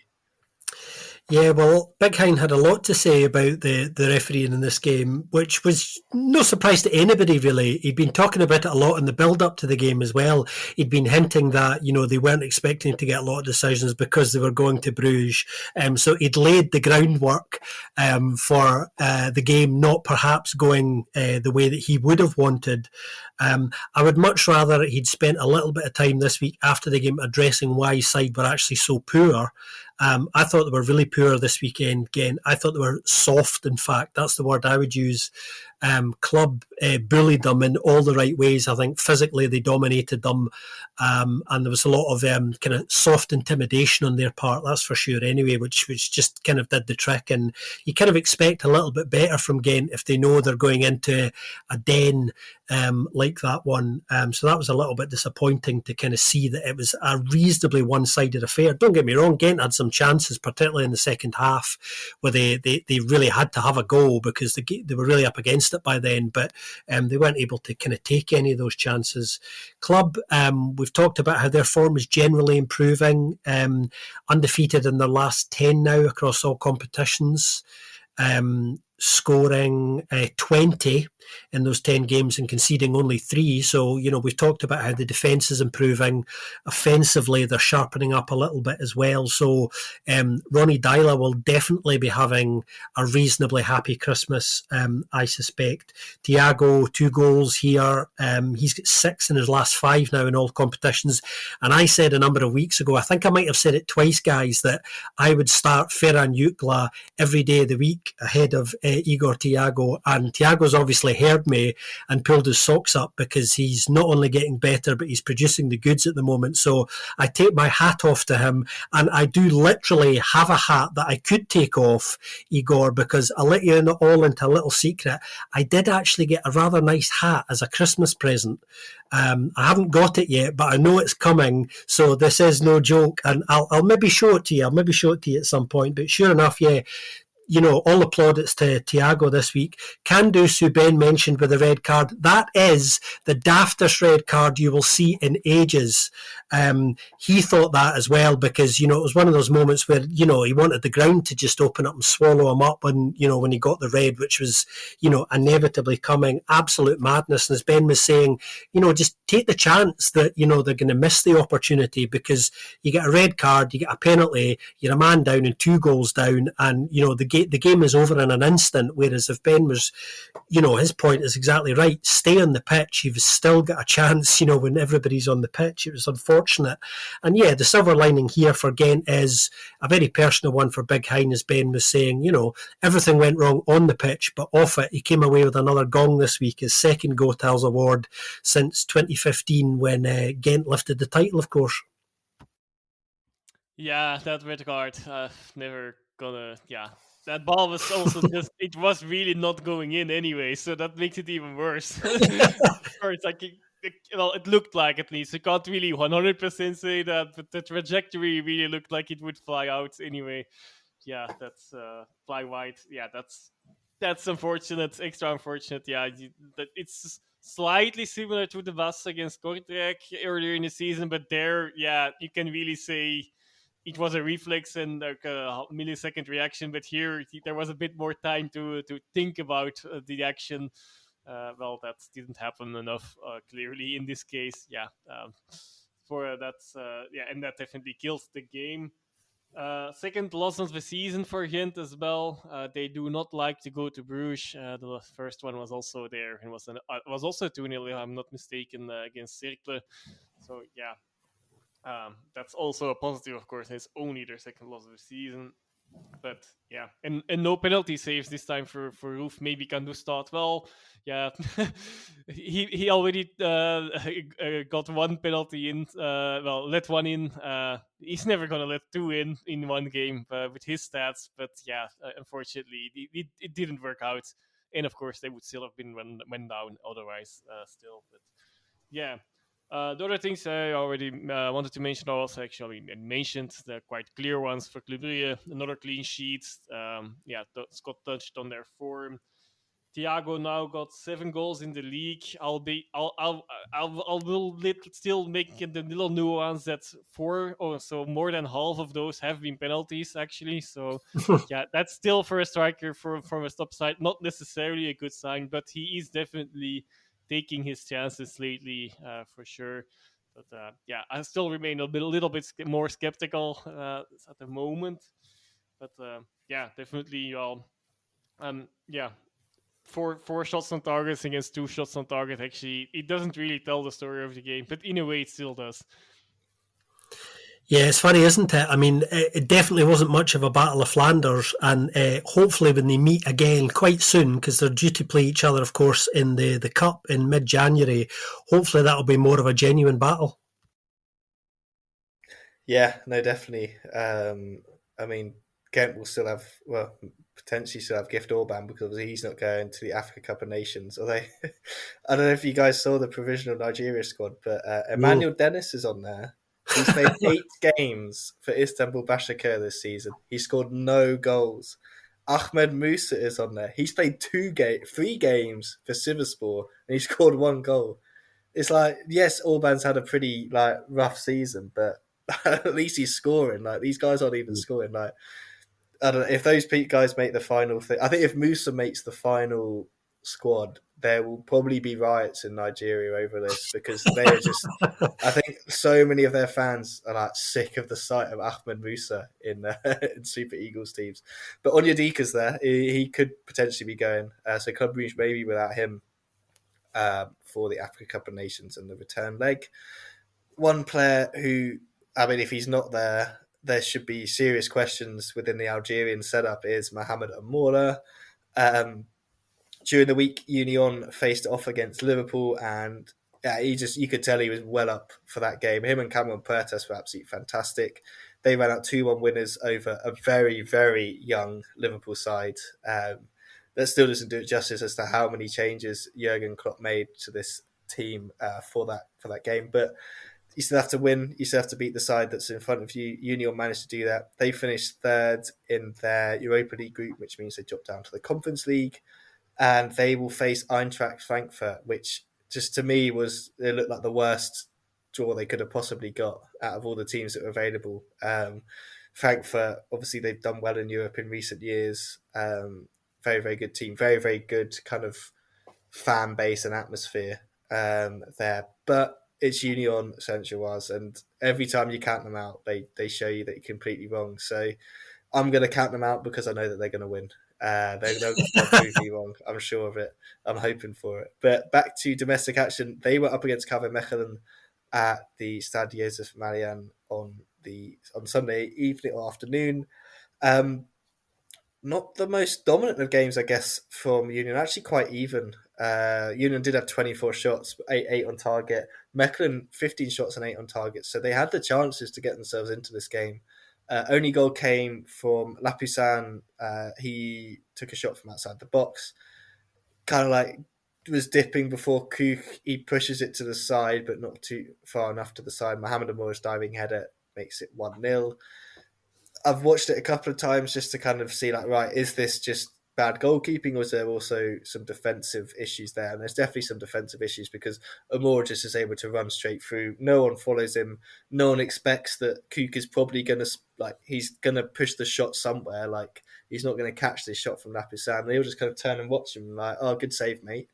Yeah, well, Big Hein had a lot to say about the refereeing in this game, which was no surprise to anybody, really. He'd been talking about it a lot in the build-up to the game as well. He'd been hinting that, they weren't expecting to get a lot of decisions because they were going to Bruges. So he'd laid the groundwork for the game not perhaps going the way that he would have wanted. I would much rather he'd spent a little bit of time this week after the game addressing why his side were actually so poor. I thought they were really poor this weekend. Again, I thought they were soft, in fact. That's the word I would use. Club bullied them in all the right ways. I think physically they dominated them, and there was a lot of kind of soft intimidation on their part, that's for sure anyway, which just kind of did the trick. And you kind of expect a little bit better from Ghent if they know they're going into a den like that one. So that was a little bit disappointing to kind of see that it was a reasonably one-sided affair. Don't get me wrong, Ghent had some chances, particularly in the second half, where they really had to have a goal because they were really up against it by then, but they weren't able to kind of take any of those chances. Club, we've talked about how their form is generally improving, undefeated in their last 10 now across all competitions, scoring 20 in those 10 games and conceding only 3. So, we've talked about how the defence is improving. Offensively, they're sharpening up a little bit as well. So Ronny Deila will definitely be having a reasonably happy Christmas, I suspect. Thiago, 2 goals here. He's got 6 in his last 5 now in all competitions. And I said a number of weeks ago, I think I might have said it twice, guys, that I would start Ferran Jutgla every day of the week ahead of Igor Thiago. And Thiago's obviously heard me and pulled his socks up because he's not only getting better, but he's producing the goods at the moment. So I take my hat off to him, and I do literally have a hat that I could take off, Igor, because I'll let you all into a little secret. I did actually get a rather nice hat as a Christmas present. I haven't got it yet, but I know it's coming, so this is no joke, and I'll maybe show it to you. I'll maybe show it to you at some point. But sure enough, yeah, all the plaudits to Thiago this week. Candusu Ben mentioned with the red card. That is the daftest red card you will see in ages. He thought that as well because, it was one of those moments where, he wanted the ground to just open up and swallow him up when he got the red, which was, inevitably coming. Absolute madness. And as Ben was saying, just take the chance that, they're going to miss the opportunity because you get a red card, you get a penalty, you're a man down and 2 goals down, and, the game is over in an instant. Whereas if Ben was, his point is exactly right. Stay on the pitch. You've still got a chance, when everybody's on the pitch. It was unfortunate. And yeah, the silver lining here for Ghent is a very personal one for Big Hein, as Ben was saying. Everything went wrong on the pitch, but off it, he came away with another gong this week, his second Goethals award since 2015 when Ghent lifted the title, of course. Yeah, that red card, never gonna, that ball was also just, it was really not going in anyway, so that makes it even worse. It's like, it looked like, at least. You can't really 100% say that, but the trajectory really looked like it would fly out anyway. Yeah, that's fly wide. Yeah, that's unfortunate, extra unfortunate. Yeah, it's slightly similar to the Vas against Kortrijk earlier in the season, but there, yeah, you can really say it was a reflex and like a millisecond reaction, but here there was a bit more time to think about the action. Well, that didn't happen enough, clearly in this case. Yeah, and that definitely kills the game. Second loss of the season for Ghent as well. They do not like to go to Bruges. The first one was also there and was also 2-0, if I'm not mistaken, against Cercle. So yeah, that's also a positive, of course. It's only their second loss of the season. But yeah, and no penalty saves this time for Roof. Maybe can do start well. Yeah, he already got one penalty in. Let one in. He's never gonna let 2 in one game with his stats. But yeah, unfortunately, it didn't work out. And of course, they would still have been went down otherwise. Still, but yeah. The other things I already wanted to mention, I also actually mentioned the quite clear ones for Club Brugge. Another clean sheet. Scott touched on their form. Thiago now got 7 goals in the league. I will still make the little nuance that so more than half of those have been penalties actually. So yeah, that's still for a striker from a stop side not necessarily a good sign, but he is definitely taking his chances lately, for sure. But I still remain a little bit more skeptical at the moment. But definitely, four shots on targets against 2 shots on target. Actually, it doesn't really tell the story of the game, but in a way, it still does. Yeah, it's funny, isn't it? I mean, it definitely wasn't much of a Battle of Flanders, and hopefully when they meet again quite soon, because they're due to play each other, of course, in the Cup in mid-January, hopefully that'll be more of a genuine battle. Yeah, no, definitely. I mean, Ghent will still have, potentially still have Gift Orban because he's not going to the Africa Cup of Nations. Although, I don't know if you guys saw the provisional Nigeria squad, but Emmanuel Dennis is on there. He's played 8 games for Istanbul Başakşehir this season. He scored no goals. Ahmed Musa is on there. He's played 3 games for Sivasspor and he scored 1 goal. It's like, yes, Orban's had a pretty rough season, but at least he's scoring. Like, these guys aren't even scoring. Like, I don't know if those guys make the final thing. I think if Musa makes the final squad, there will probably be riots in Nigeria over this because they are just. I think so many of their fans are sick of the sight of Ahmed Musa in Super Eagles teams. But Onyedika's there; he could potentially be going. So Club Brugge maybe without him for the Africa Cup of Nations and the return leg. One player who, I mean, if he's not there, there should be serious questions within the Algerian setup is Mohamed Amoura. During the week, Union faced off against Liverpool, and you could tell he was well up for that game. Him and Cameron Puertas were absolutely fantastic. They ran out 2-1 winners over a very, very young Liverpool side. That still doesn't do it justice as to how many changes Jurgen Klopp made to this team for that game. But you still have to win. You still have to beat the side that's in front of you. Union managed to do that. They finished third in their Europa League group, which means they dropped down to the Conference League, and they will face Eintracht Frankfurt, which just to me it looked like the worst draw they could have possibly got out of all the teams that were available. Frankfurt, obviously, they've done well in Europe in recent years. Very, very good team. Very, very good kind of fan base and atmosphere there. But it's Union Saint-Gilloise, and every time you count them out, they show you that you're completely wrong. So I'm going to count them out because I know that they're going to win. They'll prove me wrong. I'm sure of it. I'm hoping for it. But back to domestic action, they were up against Club Mechelen at the Stade Joseph Marian on Sunday evening or afternoon. Not the most dominant of games, I guess, from Union. Actually, quite even. Union did have 24 shots, 8 on target. Mechelen 15 shots and 8 on target. So they had the chances to get themselves into this game. Only goal came from Lapoussin. He took a shot from outside the box. Kind of like was dipping before Kook. He pushes it to the side, but not too far enough to the side. Mohamed Amour's diving header makes it 1-0. I've watched it a couple of times just to kind of see, like, right, is this just bad goalkeeping, or is there also some defensive issues there? And there's definitely some defensive issues because Amour just is able to run straight through. No one follows him. No one expects that Kook is probably going to, he's going to push the shot somewhere. Like, he's not going to catch this shot from Lapoussin. He'll just kind of turn and watch him like, oh, good save, mate.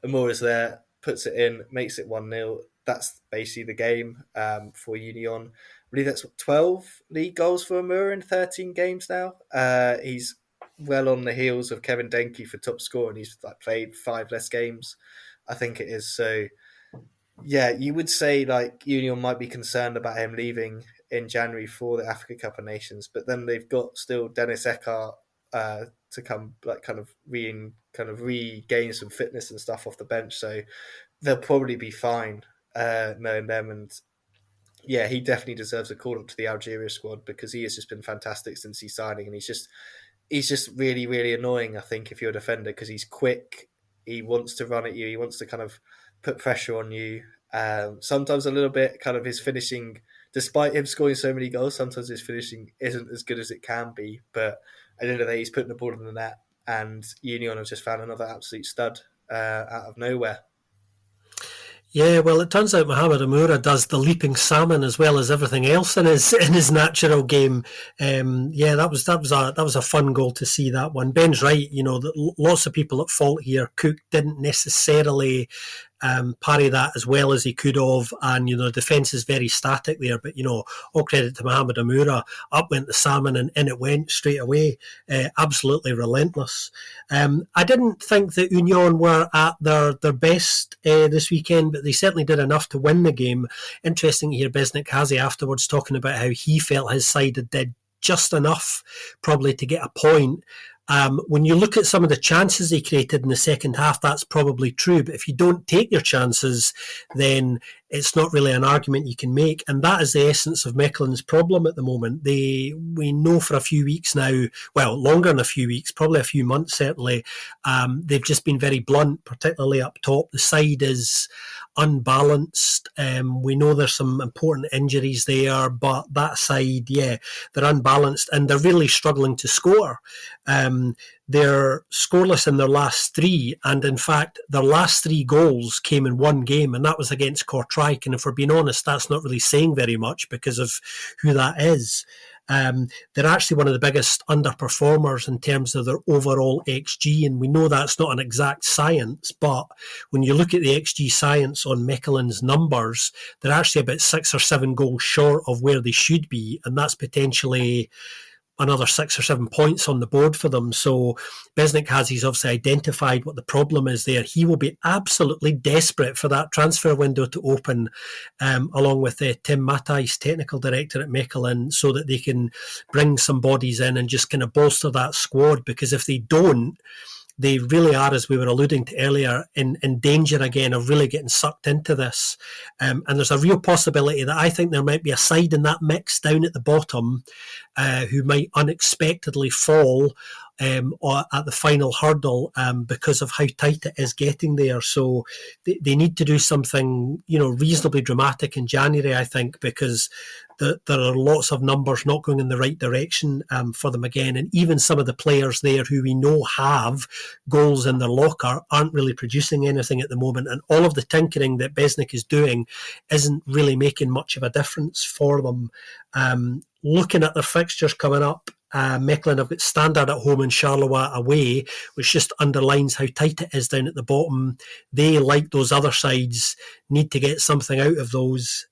Amour is there, puts it in, makes it 1-0. That's basically the game for Union. I believe that's 12 league goals for Amour in 13 games now. He's well on the heels of Kevin Denke for top scorer, and he's played 5 less games, I think it is. So, yeah, you would say Union might be concerned about him leaving in January for the Africa Cup of Nations, but then they've got still Dennis Eckhart to come, regain some fitness and stuff off the bench. So they'll probably be fine knowing them. And yeah, he definitely deserves a call up to the Algeria squad because he has just been fantastic since he's signing, and he's just really, really annoying, I think, if you're a defender, because he's quick. He wants to run at you. He wants to kind of put pressure on you. Sometimes a little bit kind of his finishing, despite him scoring so many goals, sometimes his finishing isn't as good as it can be. But at the end of the day, he's putting the ball in the net, and Union have just found another absolute stud out of nowhere. Yeah, well, it turns out Mohamed Amoura does the leaping salmon as well as everything else in his natural game. That was a fun goal to see, that one. Ben's right, lots of people at fault here. Kook didn't necessarily parry that as well as he could have, and the defence is very static there, but all credit to Mohamed Amoura. Up went the salmon and in it went straight away. Absolutely relentless. I didn't think that Union were at their best this weekend, but they certainly did enough to win the game. Interesting to hear Besnik Hazi afterwards talking about how he felt his side did just enough probably to get a point. When you look at some of the chances they created in the second half, that's probably true. But if you don't take your chances, then it's not really an argument you can make. And that is the essence of Mechelen's problem at the moment. We know for a few weeks now, well, longer than a few weeks, probably a few months certainly, they've just been very blunt, particularly up top. The side is unbalanced. We know there's some important injuries there, but that side, yeah, they're unbalanced and they're really struggling to score. They're scoreless in their last 3, and in fact, their last 3 goals came in one game, and that was against Kortrijk. And if we're being honest, that's not really saying very much because of who that is. They're actually one of the biggest underperformers in terms of their overall XG, and we know that's not an exact science, but when you look at the XG science on Mechelen's numbers, they're actually about 6 or 7 goals short of where they should be, and that's potentially another 6 or 7 points on the board for them. So Besnik he's obviously identified what the problem is there. He will be absolutely desperate for that transfer window to open, along with Tim Matthijs, technical director at Mechelen, so that they can bring some bodies in and just kind of bolster that squad, because if they don't, they really are, as we were alluding to earlier, in danger again of really getting sucked into this. And there's a real possibility that I think there might be a side in that mix down at the bottom who might unexpectedly fall or at the final hurdle because of how tight it is getting there. So they need to do something, reasonably dramatic in January, I think, because there are lots of numbers not going in the right direction for them again. And even some of the players there who we know have goals in their locker aren't really producing anything at the moment. And all of the tinkering that Besnik is doing isn't really making much of a difference for them. Looking at their fixtures coming up, Mechelen have got Standard at home and Charleroi away, which just underlines how tight it is down at the bottom. They, like those other sides, need to get something out of those.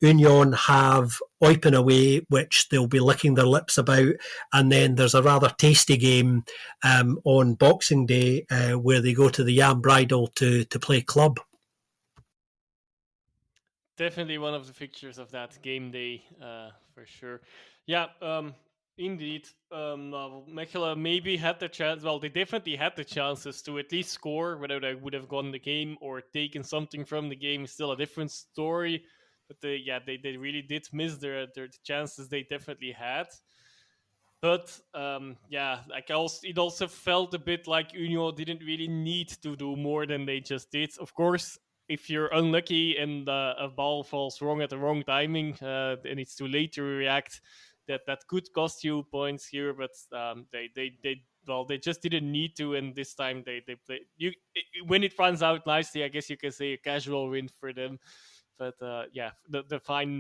Union have Eupen away, which they'll be licking their lips about, and then there's a rather tasty game on Boxing Day where they go to the Jan Breidel to play Club. Definitely one of the fixtures of that game day, for sure. Yeah, indeed. Mechelen maybe had the chance. Well, they definitely had the chances to at least score, whether they would have won the game or taken something from the game is still a different story. But they really did miss their chances they definitely had. But it also felt a bit like Union didn't really need to do more than they just did. Of course, if you're unlucky and a ball falls wrong at the wrong timing and it's too late to react, that could cost you points here. But they just didn't need to, and this time they play. When it runs out nicely, I guess you can say a casual win for them. But the fine.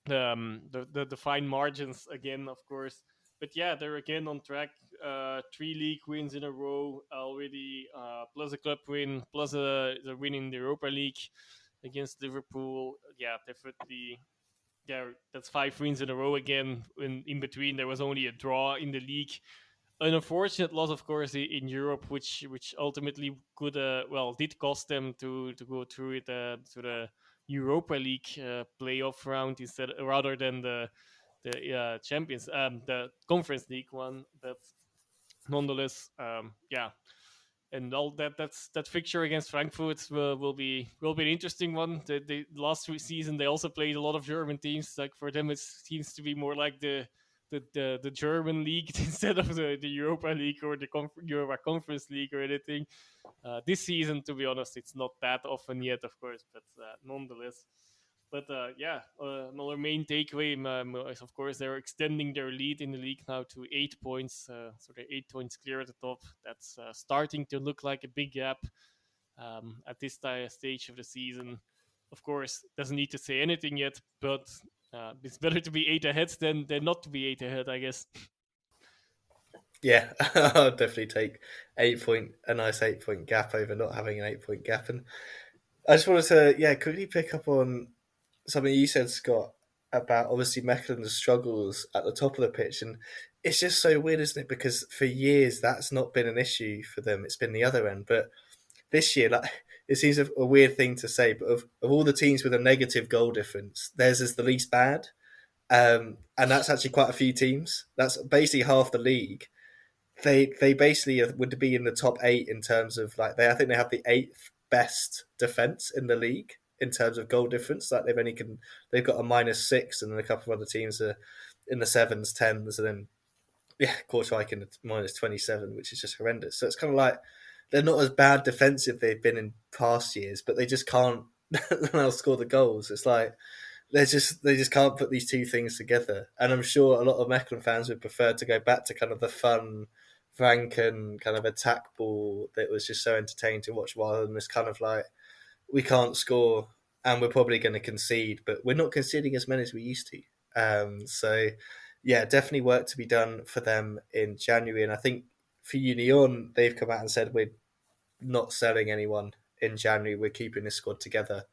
The fine margins again, of course. But yeah, they're again on track. 3 league wins in a row already, plus a club win, plus the win in the Europa League against Liverpool. Yeah, definitely. Yeah, that's 5 wins in a row again. In between, there was only a draw in the league. An unfortunate loss, of course, in Europe, which ultimately did cost them to go through it to the Europa League playoff round rather than the Champions the Conference League one. But nonetheless, and all that fixture against Frankfurt will be an interesting one. The last season they also played a lot of German teams. Like for them, it seems to be more like the German league instead of the Europa League or the Europa Conference League or anything. This season, to be honest, it's not that often yet, of course, but nonetheless. But another main takeaway is, of course, they're extending their lead in the league now to 8 points. So they're 8 points clear at the top. That's starting to look like a big gap at this stage of the season. Of course, doesn't need to say anything yet, but it's better to be 8 ahead than not to be 8 ahead, I guess. Yeah, I'll definitely take a nice 8-point gap over not having an 8-point gap. And I just wanted to, quickly pick up on something you said, Scott, about obviously Mechelen's struggles at the top of the pitch. And it's just so weird, isn't it? Because for years, that's not been an issue for them. It's been the other end. But this year, it seems a weird thing to say, but of all the teams with a negative goal difference, theirs is the least bad. And that's actually quite a few teams. That's basically half the league. They basically would be in the top 8 in terms of I think they have the 8th best defense in the league in terms of goal difference. Like they've got a -6, and then a couple of other teams are in the 7s, 10s, and then Kortrijk in the -27, which is just horrendous. So it's kind of like they're not as bad defensive they've been in past years, but they just can't now score the goals. It's like they just can't put these two things together. And I'm sure a lot of Mechelen fans would prefer to go back to kind of the fun Franken kind of attack ball that was just so entertaining to watch, rather than this kind of we can't score and we're probably going to concede, but we're not conceding as many as we used to. So definitely work to be done for them in January. And I think for Union, they've come out and said we're not selling anyone in January. We're keeping this squad together.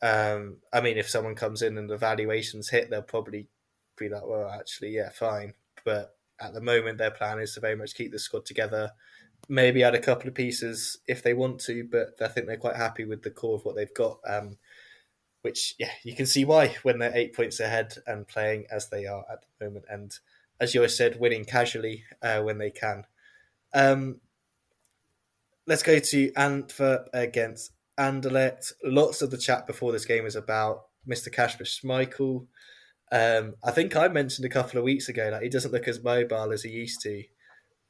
I mean, if someone comes in and the valuations hit, they'll probably be like, well, actually, fine. But at the moment, their plan is to very much keep the squad together, maybe add a couple of pieces if they want to, but I think they're quite happy with the core of what they've got, which, you can see why when they're 8 points ahead and playing as they are at the moment. And as Joris said, winning casually when they can. Let's go to Antwerp against Anderlecht. Lots of the chat before this game is about Mr. Kasper Schmeichel. I think I mentioned a couple of weeks ago, like, he doesn't look as mobile as he used to.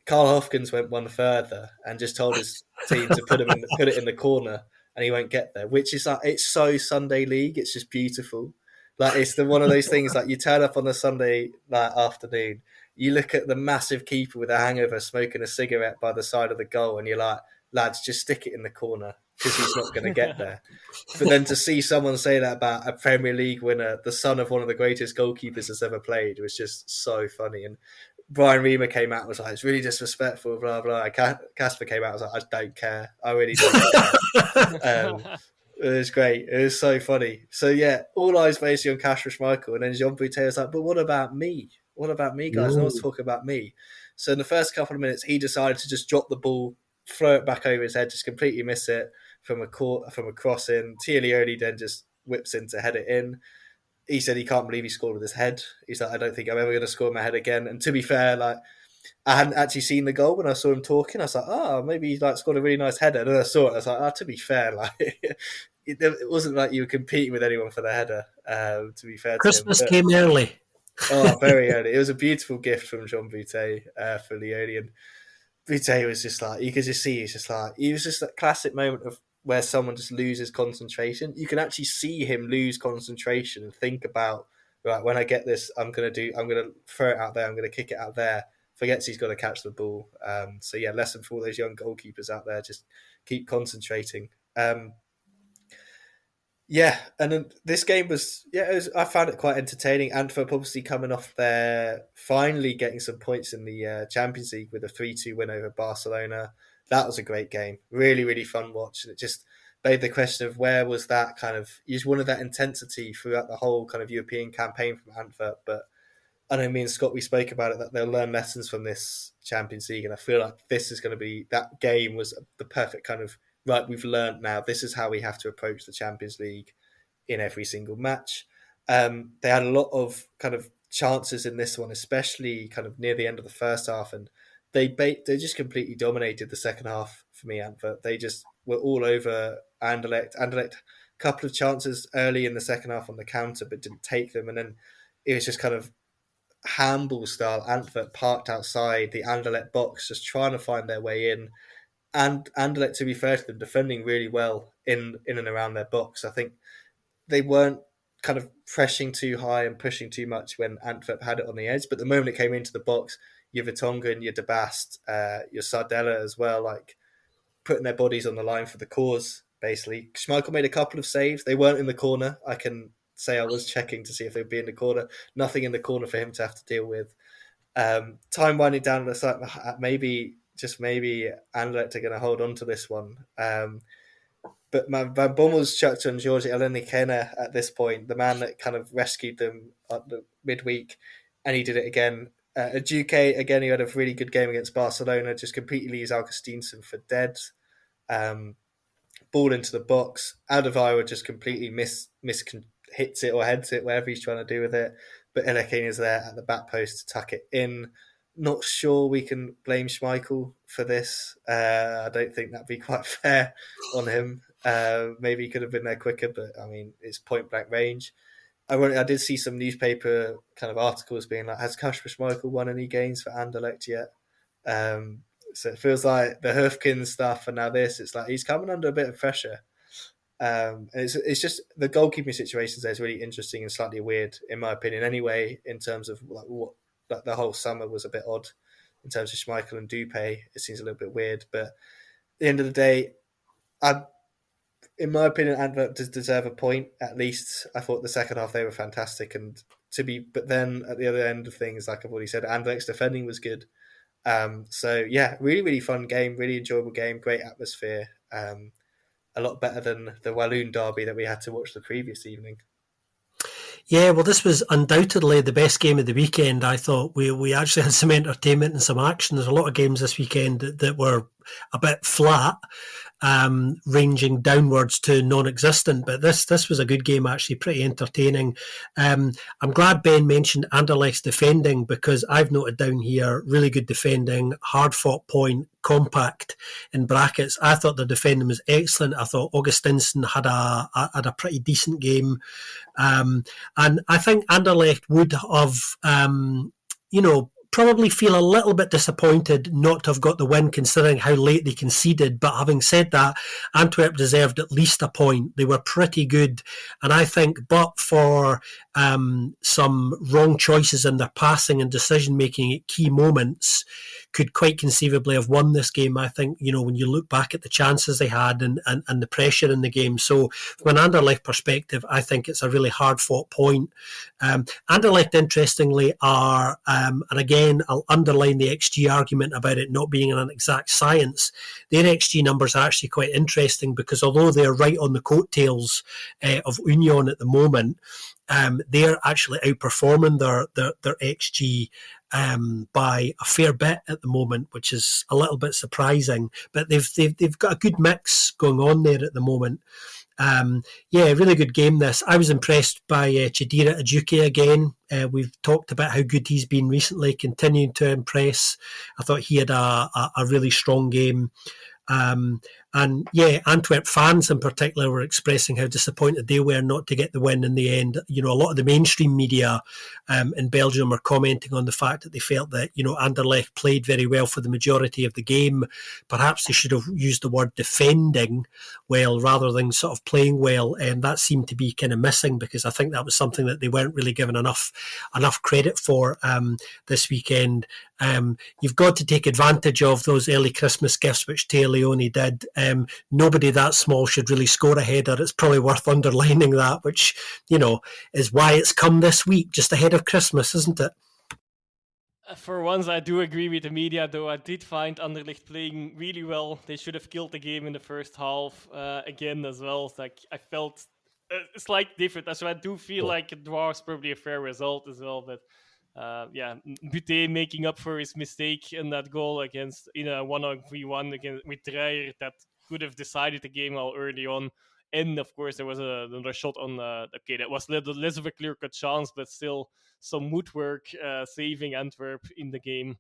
Carl Hofkins went one further and just told his team to put it in the corner, and he won't get there. Which is like, it's so Sunday league. It's just beautiful. Like, it's one of those things, like, you turn up on a Sunday afternoon, you look at the massive keeper with a hangover smoking a cigarette by the side of the goal, and you're like, lads, just stick it in the corner because he's not going to get there. But then to see someone say that about a Premier League winner, the son of one of the greatest goalkeepers that's ever played, was just so funny. And Brian Reamer came out and was like, it's really disrespectful, blah, blah. Casper came out and was like, I don't care. I really don't care. It was great. It was so funny. So, yeah, all eyes basically on Kasper Schmeichel. And then Jean Boutet was like, but what about me? What about me, guys? No one's talking about me. So in the first couple of minutes, he decided to just drop the ball, throw it back over his head, just completely miss it from a cross in. Tierney then just whips in to head it in. He said he can't believe he scored with his head. He's like, I don't think I'm ever going to score with my head again. And to be fair, like, I hadn't actually seen the goal when I saw him talking. I was like, oh, maybe he like scored a really nice header. And then I saw it. I was like, oh, to be fair, like, it wasn't like you were competing with anyone for the header. To be fair, Christmas to him, came early. Oh, very early. It was a beautiful gift from Jean Boutet for Leone. And Boutet was just like, you could just see, he was just that classic moment of where someone just loses concentration. You can actually see him lose concentration and think about, right, when I get this, I'm going to throw it out there, I'm going to kick it out there. Forgets he's got to catch the ball. So yeah, lesson for all those young goalkeepers out there, just keep concentrating. Yeah, and then this game I found it quite entertaining. Antwerp obviously coming off there, finally getting some points in the Champions League with a 3-2 win over Barcelona. That was a great game. Really, really fun watch. And it just made the question of where was that kind of, you just wanted that intensity throughout the whole kind of European campaign from Antwerp. But I know me and Scott, we spoke about it, that they'll learn lessons from this Champions League. And I feel like this is going to be, that game was the perfect kind of, right, we've learned now, this is how we have to approach the Champions League in every single match. They had a lot of kind of chances in this one, especially kind of near the end of the first half, and they just completely dominated the second half for me, Antwerp. They just were all over Anderlecht. Anderlecht, a couple of chances early in the second half on the counter, but didn't take them, and then it was just kind of handball style. Antwerp parked outside the Anderlecht box, just trying to find their way in. And Anderlecht, to be fair to them, defending really well in and around their box. I think they weren't kind of pressing too high and pushing too much when Antwerp had it on the edge. But the moment it came into the box, your Vertonghen, your De Bast, your Sardella as well, like putting their bodies on the line for the cause, basically. Schmeichel made a couple of saves. They weren't in the corner. I can say I was checking to see if they'd be in the corner. Nothing in the corner for him to have to deal with. Time winding down, it's like maybe Anderlecht are going to hold on to this one. But Van Bommel's chucked on George Elenikena at this point, the man that kind of rescued them at the midweek, and he did it again. Duque, again, he had a really good game against Barcelona, just completely leaves Augustinsson for dead. Ball into the box. Alderweireld just completely hits it or heads it, whatever he's trying to do with it. But Elekena is there at the back post to tuck it in. Not sure we can blame Schmeichel for this. I don't think that'd be quite fair on him. Maybe he could have been there quicker, but I mean, it's point blank range. I did see some newspaper kind of articles being like, has Kasper Schmeichel won any games for Anderlecht yet? So it feels like the Hufkins stuff and now this, it's like he's coming under a bit of pressure. And it's just the goalkeeping situations there is really interesting and slightly weird, in my opinion, anyway, in terms of like what like the whole summer was a bit odd in terms of Schmeichel and Dupé. It seems a little bit weird, but at the end of the day, in my opinion, Antwerp does deserve a point, at least. I thought the second half they were fantastic, but then at the other end of things, like I've already said, Anderlecht's defending was good. So yeah, really, really fun game, really enjoyable game, great atmosphere. A lot better than the Walloon derby that we had to watch the previous evening. Yeah, well, this was undoubtedly the best game of the weekend. I thought we actually had some entertainment and some action. There's a lot of games this weekend that were a bit flat. ranging downwards to non-existent. But this was a good game, actually, pretty entertaining. I'm glad Ben mentioned Anderlecht's defending, because I've noted down here really good defending, hard-fought point, compact in brackets. I thought the defending was excellent. I thought Augustinsson had a pretty decent game. And I think Anderlecht would have, probably feel a little bit disappointed not to have got the win, considering how late they conceded. But having said that, Antwerp deserved at least a point. They were pretty good. And I think, but for some wrong choices in their passing and decision-making at key moments, could quite conceivably have won this game. I think, when you look back at the chances they had and the pressure in the game. So from an Anderlecht perspective, I think it's a really hard-fought point. Anderlecht, interestingly, are, and again, I'll underline the XG argument about it not being an exact science. Their XG numbers are actually quite interesting, because although they're right on the coattails of Union at the moment, they're actually outperforming their XG by a fair bit at the moment, which is a little bit surprising. But they've got a good mix going on there at the moment. Really good game this. I was impressed by Chidera Ajuke again. We've talked about how good he's been recently, continuing to impress. I thought he had a really strong game. Antwerp fans in particular were expressing how disappointed they were not to get the win in the end. A lot of the mainstream media in Belgium were commenting on the fact that they felt that, Anderlecht played very well for the majority of the game. Perhaps they should have used the word defending well rather than sort of playing well. And that seemed to be kind of missing, because I think that was something that they weren't really given enough credit for this weekend. You've got to take advantage of those early Christmas gifts, which Teo Leone did. Nobody that small should really score a header. It's probably worth underlining that, which, is why it's come this week, just ahead of Christmas, isn't it? For once, I do agree with the media, though I did find Anderlecht playing really well. They should have killed the game in the first half again as well. It's like I felt a slight different. So I do feel like a draw is probably a fair result as well. But Buté making up for his mistake in that goal against in a 1-on-3-1 against with Dreyer that could have decided the game all early on. And of course, there was another shot on. That was less of a clear-cut chance, but still some woodwork saving Antwerp in the game.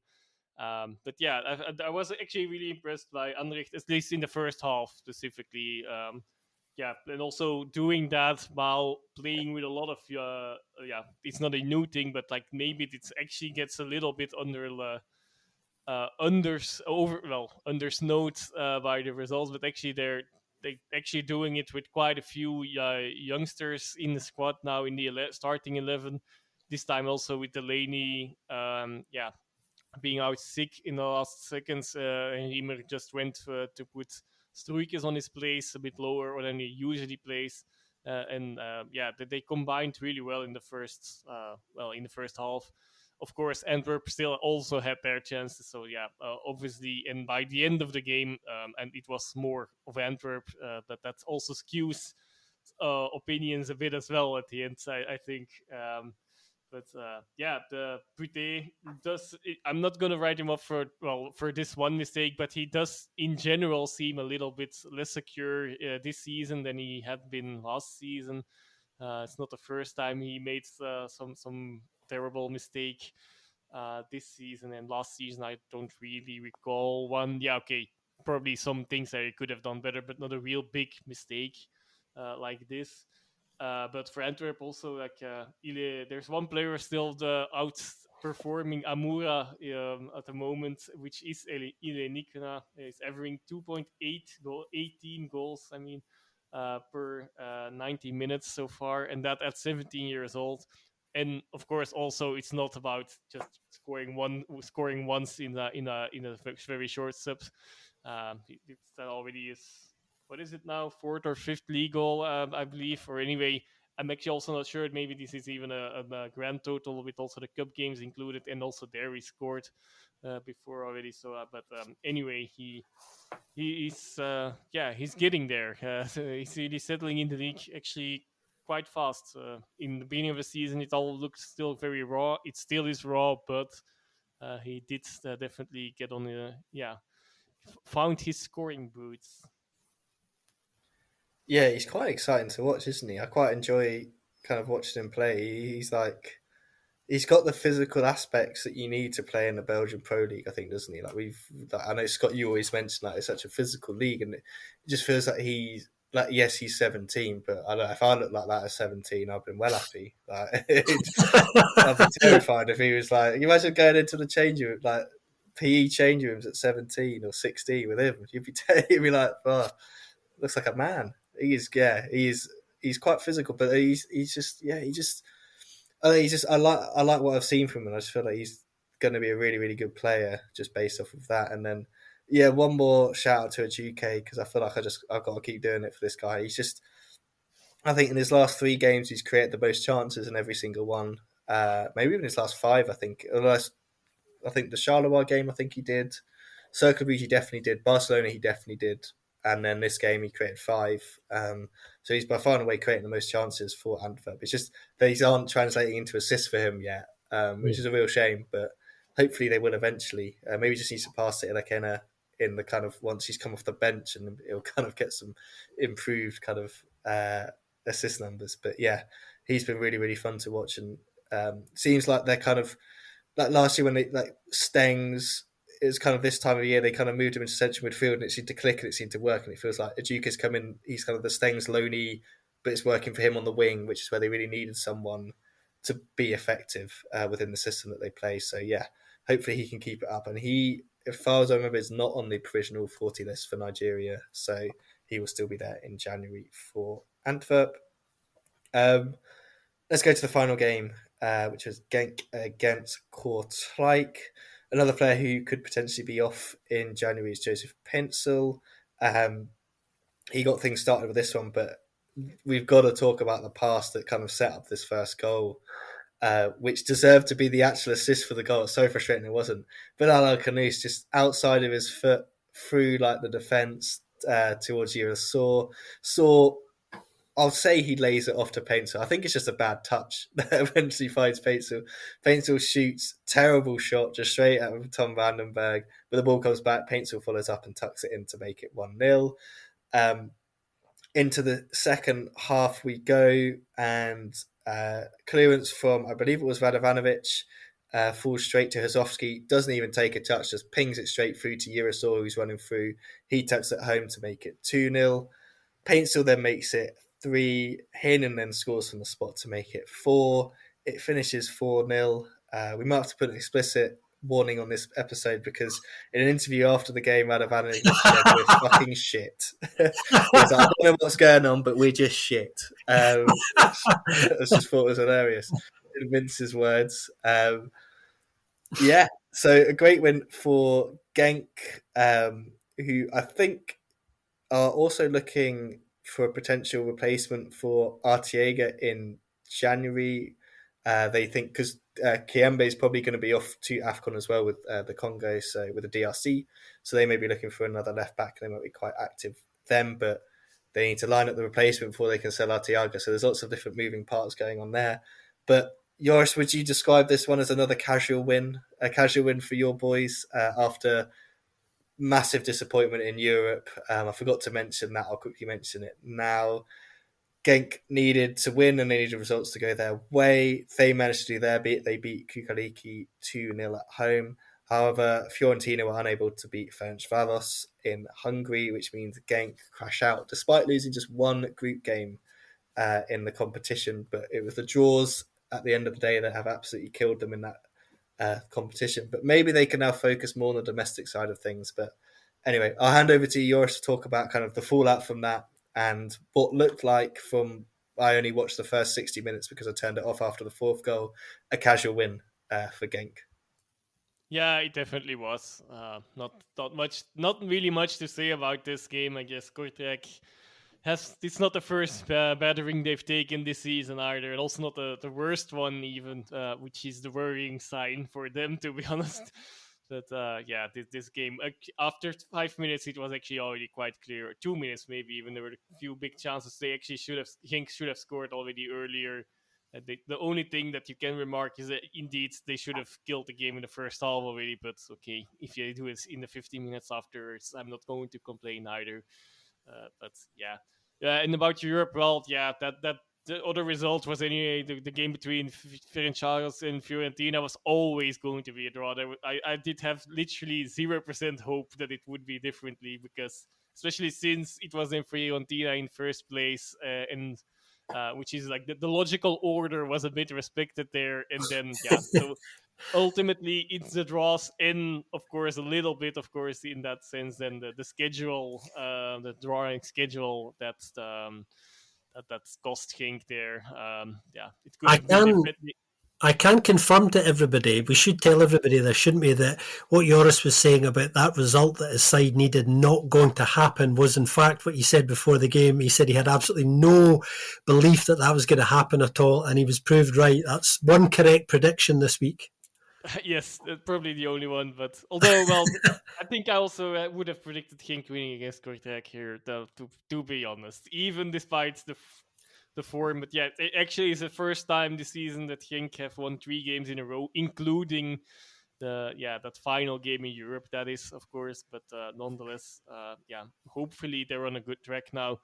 But yeah, I was actually really impressed by Anderlecht, at least in the first half specifically. And also doing that while playing with a lot of it's not a new thing, but like maybe it actually gets a little bit undersnowed by the results, but actually they actually doing it with quite a few youngsters in the squad now in the starting 11. This time also with Delaney, being out sick in the last seconds, and Riemer just went to put Struikens on his place a bit lower than he usually plays. They combined really well in the first half. Of course, Antwerp still also had their chances. So obviously, and by the end of the game, and it was more of Antwerp, but that also skews opinions a bit as well at the end. I think. The Buté does. I'm not gonna write him off for this one mistake, but he does in general seem a little bit less secure this season than he had been last season. It's not the first time he made some terrible mistake this season, and last season I don't really recall one. Probably some things that he could have done better, but not a real big mistake like this. But for Antwerp also, there's one player still outperforming Amoura at the moment, which is Ile Nikna. He's averaging 18 goals. Per 90 minutes so far, and that at 17 years old. And of course, also it's not about just scoring once in a very short sub. That already is. What is it now? Fourth or fifth league goal, I believe. Or anyway, I'm actually also not sure. Maybe this is even a grand total with also the cup games included, and also there he scored before already. So, anyway, he's getting there. He's really settling in the league actually quite fast. In the beginning of the season, it all looked still very raw. It still is raw, but he did definitely get on found his scoring boots. Yeah, he's quite exciting to watch, isn't he? I quite enjoy kind of watching him play. He's got the physical aspects that you need to play in the Belgian Pro League, I think, doesn't he? I know Scott, you always mention that it's such a physical league, and it just feels like he's like, yes, he's 17, but I don't know, if I looked like that at 17, I've been well happy. Like, I'd be terrified if he was like, you imagine going into the changing room, like PE changing rooms at 17 or 16 with him. You'd be like, oh, looks like a man. He's quite physical, but he's just he just I think he's just I like what I've seen from him, and I just feel like he's going to be a really really good player just based off of that. And then one more shout out to Ajuke, because I feel like I've got to keep doing it for this guy. He's just, I think in his last 3 games he's created the most chances in every single one. Maybe even his last 5. I think the Charleroi game, I think he did. Cercle Brugge he definitely did. Barcelona he definitely did. And then this game he created 5. So he's by far and away creating the most chances for Antwerp. It's just these aren't translating into assists for him yet, which is a real shame. But hopefully they will eventually. Maybe just needs to pass it like in the kind of once he's come off the bench, and he'll kind of get some improved kind of assist numbers. But yeah, he's been really really fun to watch, and seems like they're kind of like last year when they like Stengs. It was kind of this time of year they kind of moved him into central midfield, and it seemed to click and it seemed to work. And it feels like Ajuka's come in. He's kind of the Stengs loney, but it's working for him on the wing, which is where they really needed someone to be effective within the system that they play. So yeah, hopefully he can keep it up. And he, as far as I remember, is not on the provisional 40 list for Nigeria, so he will still be there in January for Antwerp. Let's go to the final game, which was Genk against Kortrijk. Another player who could potentially be off in January is Joseph Pencil. He got things started with this one, but we've got to talk about the pass that kind of set up this first goal, which deserved to be the actual assist for the goal. It's so frustrating it wasn't. But Al Khanous just outside of his foot through like the defence towards Joris saw I'll say he lays it off to Paintsel. I think it's just a bad touch that eventually finds Paintsel. Paintsel shoots, terrible shot, just straight out of Tom Vandenberg. But the ball comes back, Paintsel follows up and tucks it in to make it 1-0. Into the second half we go, and clearance from, I believe it was Radovanovic, falls straight to Hosowski, doesn't even take a touch, just pings it straight through to Urasor, who's running through. He tucks it home to make it 2-0. Paintsel then makes it 3. Heenan then scores from the spot to make it 4. It finishes 4-0. We might have to put an explicit warning on this episode, because in an interview after the game, Radovanovic said, "We're fucking shit." He was like, "I don't know what's going on, but we're just shit." I just thought it was hilarious. Didn't mince his words. Yeah, so a great win for Genk, who I think are also looking for a potential replacement for Artiega in January. They think because Kiembe is probably going to be off to AFCON as well with the Congo, so with the DRC. So they may be looking for another left back. They might be quite active then, but they need to line up the replacement before they can sell Artiega. So there's lots of different moving parts going on there. But Joris, would you describe this one as another casual win? A casual win for your boys after massive disappointment in Europe. I forgot to mention that. I'll quickly mention it now. Genk needed to win and they needed results to go their way. They managed to do their bit. They beat Kukaliki 2-0 at home. However, Fiorentina were unable to beat Ferencváros in Hungary, which means Genk crash out despite losing just one group game in the competition. But it was the draws at the end of the day that have absolutely killed them in that competition. But maybe they can now focus more on the domestic side of things. But anyway, I'll hand over to you, Joris, to talk about kind of the fallout from that and what looked like from, I only watched the first 60 minutes because I turned it off after the 4th goal, a casual win for Genk. Yeah, it definitely was. Not really much to say about this game. I guess Kortrijk it's not the first battering they've taken this season either, and also not the worst one even, which is the worrying sign for them, to be honest. But yeah, this game, after 5 minutes, it was actually already quite clear. 2 minutes, maybe even, there were a few big chances. Genk should have scored already earlier. The only thing that you can remark is that indeed they should have killed the game in the first half already. But okay, if you do it in the 15 minutes afterwards, I'm not going to complain either. But yeah, And about Europe, well, that the other result was anyway the game between Ferencvaros and Fiorentina was always going to be a draw. I did have literally 0% hope that it would be differently, because especially since it was in Fiorentina in first place, and which is like the logical order was a bit respected there, and then so ultimately it's the draws in, of course, a little bit, of course, in that sense, then the schedule, the drawing schedule, that's cost Genk there. It could I have been can definitely. I can confirm to everybody, we should tell everybody this, shouldn't we, that what Joris was saying about that result that his side needed not going to happen was in fact what he said before the game. He said he had absolutely no belief that that was going to happen at all, and he was proved right. That's one correct prediction this week. Yes, probably the only one. But although, well, I think I also would have predicted Genk winning against Kortrijk here, though, to be honest, even despite the form. But yeah, it actually is the first time this season that Genk have won 3 games in a row, including that final game in Europe. That is, of course, but nonetheless, hopefully they're on a good track now.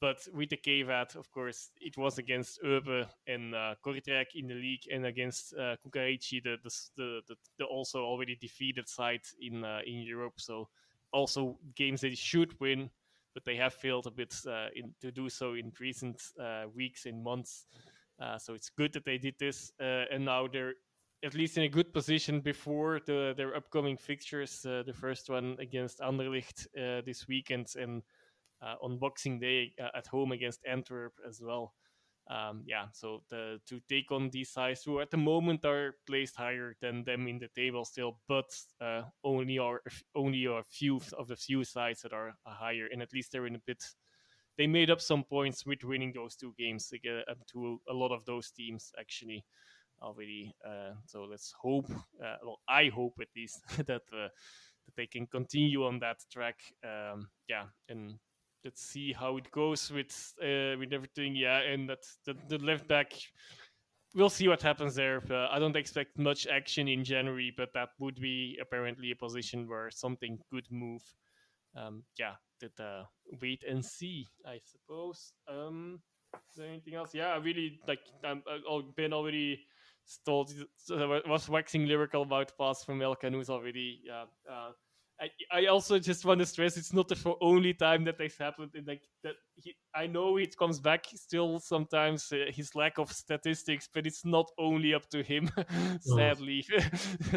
But with the caveat, of course, it was against Eupen and Kortrijk in the league, and against Kukareci, the also already defeated side in Europe. So also games they should win, but they have failed a bit to do so in recent weeks and months. So it's good that they did this, and now they're at least in a good position before their upcoming fixtures. The first one against Anderlecht this weekend, and on Boxing Day at home against Antwerp as well. So to take on these sides who at the moment are placed higher than them in the table still, but only a few of the few sides that are higher, and at least they're in a bit. They made up some points with winning those 2 games to a lot of those teams actually already. So let's hope. I hope at least that they can continue on that track. And let's see how it goes with everything. Yeah, and that's the left back. We'll see what happens there. I don't expect much action in January, but that would be apparently a position where something could move. That wait and see, I suppose. Is there anything else? Yeah, I really like. Ben already told was waxing lyrical about pass from El Canoes already. I also just want to stress it's not the only time that this happened. And like that, I know it comes back still sometimes, his lack of statistics, but it's not only up to him, sadly.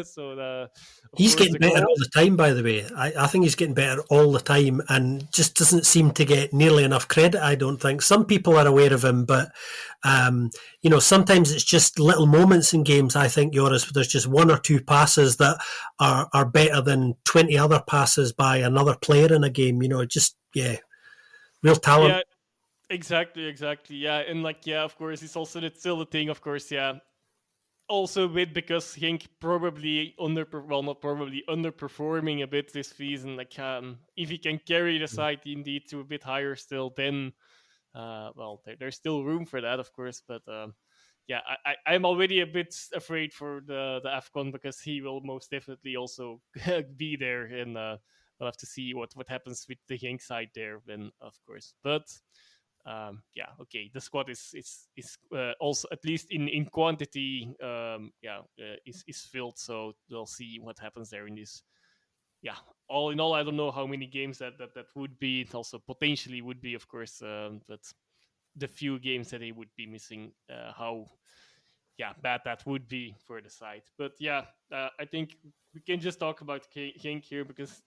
So of He's course getting the better goal. all the time, by the way. I think he's getting better all the time and just doesn't seem to get nearly enough credit, I don't think. Some people are aware of him, but, sometimes it's just little moments in games, I think, Joris, where there's just one or two passes that are better than 20 other passes by another player in a game. Real talent. Yeah, exactly. Yeah, and of course, it's also still the thing, of course, yeah. Also a bit because Henk probably not probably underperforming a bit this season. If he can carry the side indeed to a bit higher still, then there's still room for that, of course. But I'm already a bit afraid for the Afcon, because he will most definitely also be there, and we'll have to see what happens with the Henk side there, then, of course. But okay. The squad is also, at least in quantity, is filled. So we'll see what happens there in this. Yeah, all in all, I don't know how many games that would be. It also potentially would be, of course, but the few games that they would be missing, how bad that would be for the side. But I think we can just talk about Genk here, because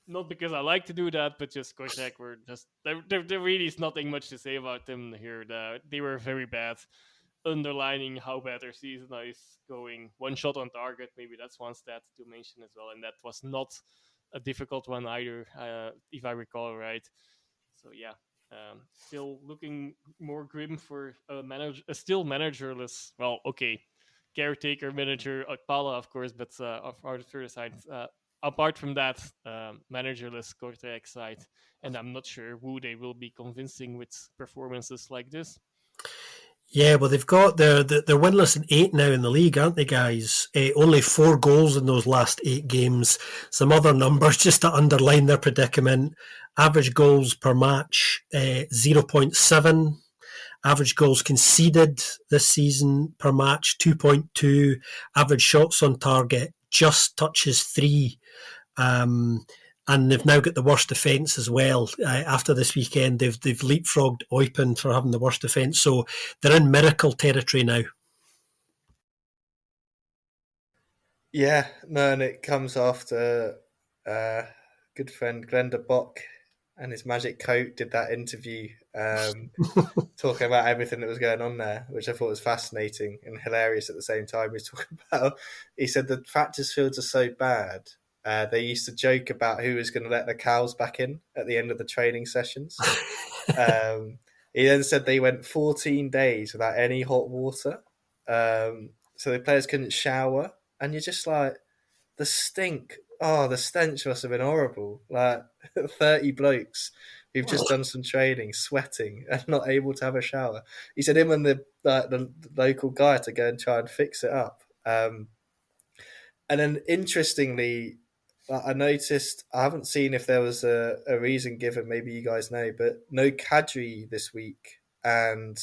not because I like to do that, but just Kortrijk were just there really is nothing much to say about them here. They were very bad, underlining how bad their season is going. One shot on target, maybe that's one stat to mention as well, and that was not a difficult one either, if I recall right. So still looking more grim for a still managerless. Well, okay, caretaker manager Pala, of course, but of our third side. Apart from that, managerless Kortrijk side, and I'm not sure who they will be convincing with performances like this. Yeah, well, they've got they're winless in 8 now in the league, aren't they, guys? Only 4 goals in those last 8 games. Some other numbers just to underline their predicament. Average goals per match, 0.7. Average goals conceded this season per match, 2.2. Average shots on target just touches 3. And they've now got the worst defence as well. After this weekend, they've leapfrogged Eupen for having the worst defence. So they're in miracle territory now. Yeah, no, and it comes after good friend Glenda Bock and his magic coat did that interview talking about everything that was going on there, which I thought was fascinating and hilarious at the same time. He said the practice fields are so bad. They used to joke about who was going to let the cows back in at the end of the training sessions. He then said they went 14 days without any hot water. So the players couldn't shower. And you're just like, the stink. Oh, the stench must have been horrible. Like 30 blokes who've just done some training, sweating and not able to have a shower. He said him and the local guy to go and try and fix it up. And then interestingly, I noticed, I haven't seen if there was a reason given, maybe you guys know, but no Kadri this week. And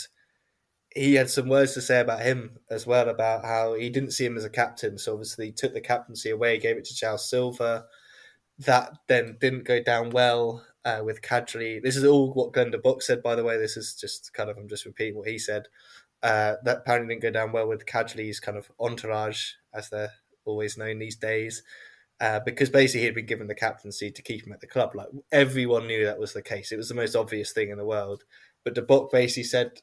he had some words to say about him as well, about how he didn't see him as a captain. So obviously he took the captaincy away, gave it to Charles Silva. That then didn't go down well with Kadri. This is all what Glenda Bock said, by the way. This is just kind of, I'm just repeating what he said. That apparently didn't go down well with Kadri's kind of entourage, as they're always known these days. Because basically he'd been given the captaincy to keep him at the club. Like everyone knew that was the case. It was the most obvious thing in the world. But De Bock basically said,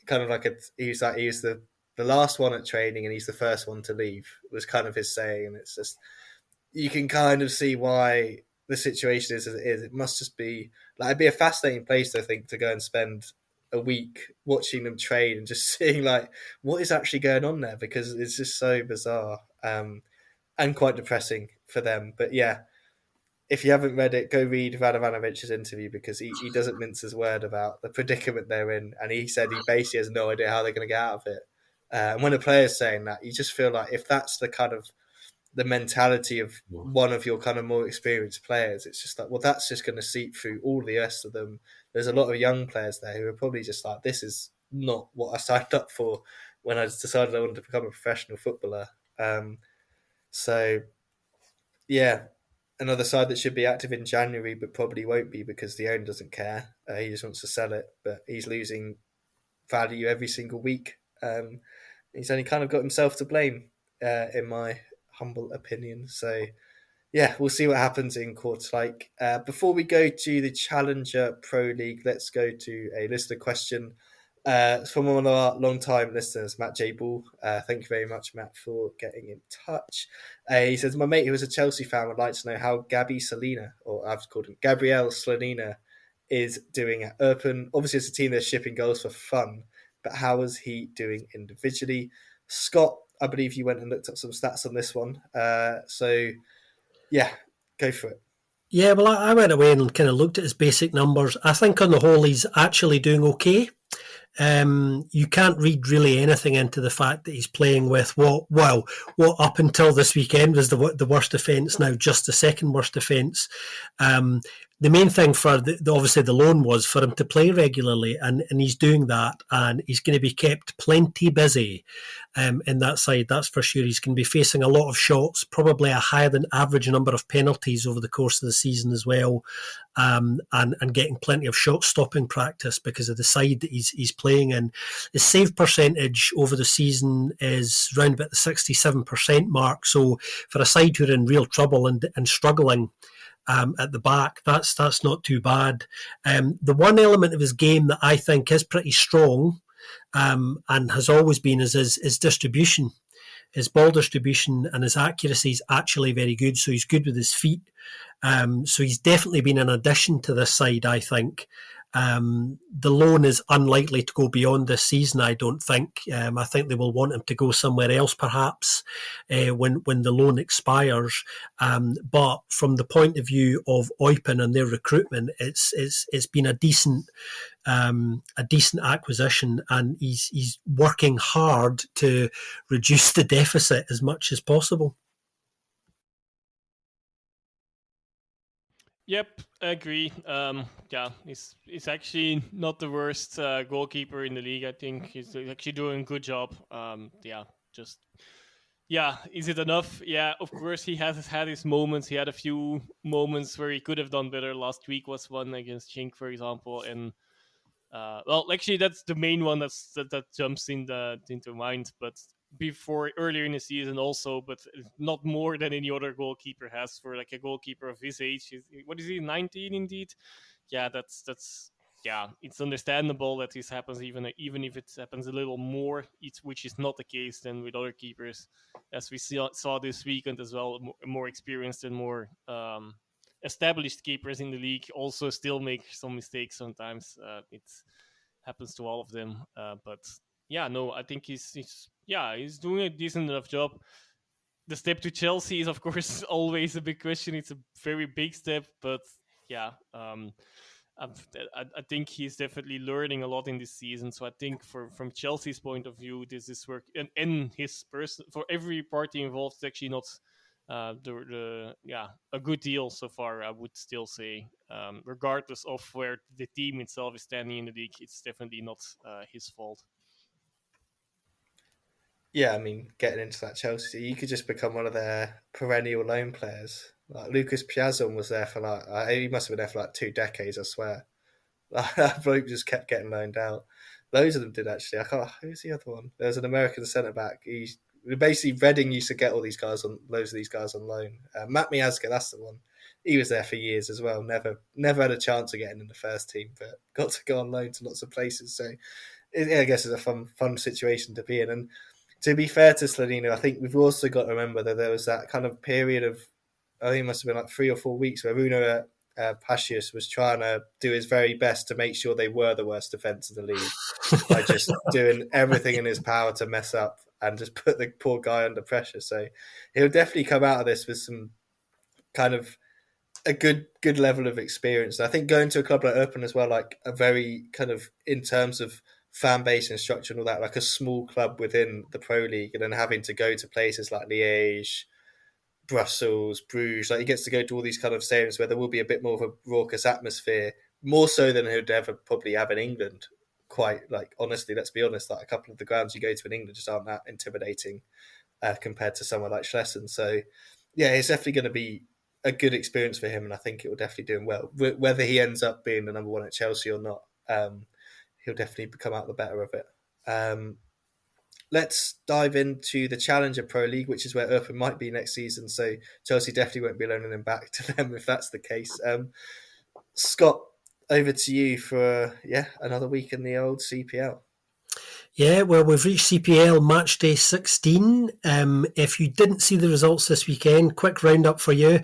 kind of like he was the last one at training and he's the first one to leave, was kind of his saying. And it's just, you can kind of see why the situation is as it is. It must just be like, it'd be a fascinating place, I think, to go and spend a week watching them train and just seeing like what is actually going on there, because it's just so bizarre and quite depressing for them. But yeah, if you haven't read it, go read Radovanovic's interview, because he doesn't mince his word about the predicament they're in. And he said he basically has no idea how they're going to get out of it. And when a player's saying that, you just feel like if that's the kind of the mentality of one of your kind of more experienced players, it's just like, well, that's just going to seep through all the rest of them. There's a lot of young players there who are probably just like, this is not what I signed up for when I decided I wanted to become a professional footballer. So, yeah, another side that should be active in January, but probably won't be because the owner doesn't care. He just wants to sell it, but he's losing value every single week. He's only kind of got himself to blame, in my humble opinion. So, yeah, we'll see what happens in Kortrijk. Before we go to the Challenger Pro League, let's go to a listener question. It's from one of our long-time listeners, Matt J. Ball. Thank you very much, Matt, for getting in touch. He says, my mate who is a Chelsea fan would like to know how I've called him Gabriel Slonina, is doing at Eupen. Obviously, it's a team that's shipping goals for fun, but how is he doing individually? Scott, I believe you went and looked up some stats on this one. So, yeah, go for it. Yeah, well, I went away and kind of looked at his basic numbers. I think on the whole, he's actually doing okay. You can't read really anything into the fact that he's playing with what up until this weekend was the worst defence, now just the second worst defence. The main thing for obviously the loan was for him to play regularly, and he's doing that, and he's going to be kept plenty busy in that side, that's for sure. He's going to be facing a lot of shots, probably a higher than average number of penalties over the course of the season as well, and getting plenty of shot stopping practice because of the side that he's playing in. His save percentage over the season is round about the 67% mark, so for a side who are in real trouble and struggling at the back, that's not too bad. The one element of his game that I think is pretty strong and has always been is his distribution. His ball distribution and his accuracy is actually very good, so he's good with his feet. So he's definitely been an addition to this side, I think. The loan is unlikely to go beyond this season, I don't think. I think they will want him to go somewhere else, perhaps, when the loan expires. But from the point of view of Eupen and their recruitment, it's been a decent acquisition, and he's working hard to reduce the deficit as much as possible. Yep, I agree. He's actually not the worst goalkeeper in the league. I think he's actually doing a good job. Is it enough? Yeah, of course he has had his moments. He had a few moments where he could have done better. Last week was one against Chink, for example, and actually that's the main one that jumps into mind. But before, earlier in the season also, but not more than any other goalkeeper has for like a goalkeeper of his age. What is he, 19 indeed? Yeah, that's it's understandable that this happens, even if it happens a little more, which is not the case than with other keepers, as we saw this weekend as well. More experienced and more established keepers in the league also still make some mistakes sometimes. It happens to all of them, but I think he's doing a decent enough job. The step to Chelsea is, of course, always a big question. It's a very big step, but I think he's definitely learning a lot in this season. So I think from Chelsea's point of view, this is work, and his person, for every party involved, it's actually not a good deal so far, I would still say. Regardless of where the team itself is standing in the league, it's definitely not his fault. Yeah, I mean, getting into that Chelsea, you could just become one of their perennial loan players. Like Lucas Piazon was there for he must have been there for 2 decades, I swear. That bloke just kept getting loaned out. Loads of them did, actually. Who's the other one? There was an American centre back. Basically, Reading used to get loads of these guys on loan. Matt Miazga, that's the one. He was there for years as well. Never had a chance of getting in the first team, but got to go on loan to lots of places. So I guess it's a fun situation to be in. And to be fair to Slanino, I think we've also got to remember that there was that kind of period of, I think it must have been 3 or 4 weeks, where Bruno Pacius was trying to do his very best to make sure they were the worst defence in the league by just doing everything in his power to mess up and just put the poor guy under pressure. So he'll definitely come out of this with some kind of a good level of experience. And I think going to a club like Eupen as well, like a very kind of, in terms of fan base and structure and all that, like a small club within the Pro League, and then having to go to places like Liège, Brussels, Bruges, like he gets to go to all these kind of stadiums where there will be a bit more of a raucous atmosphere, more so than he'd ever probably have in England. Quite, like, honestly, let's be honest, like a couple of the grounds you go to in England just aren't that intimidating compared to somewhere like Schlesien. So yeah, it's definitely going to be a good experience for him, and I think it will definitely do him well. Whether he ends up being the number one at Chelsea or not, he'll definitely come out the better of it. Let's dive into the Challenger Pro League, which is where Eupen might be next season. So Chelsea definitely won't be loaning him back to them if that's the case. Scott, over to you for another week in the old CPL. Yeah, well, we've reached CPL Matchday 16. If you didn't see the results this weekend, quick roundup for you.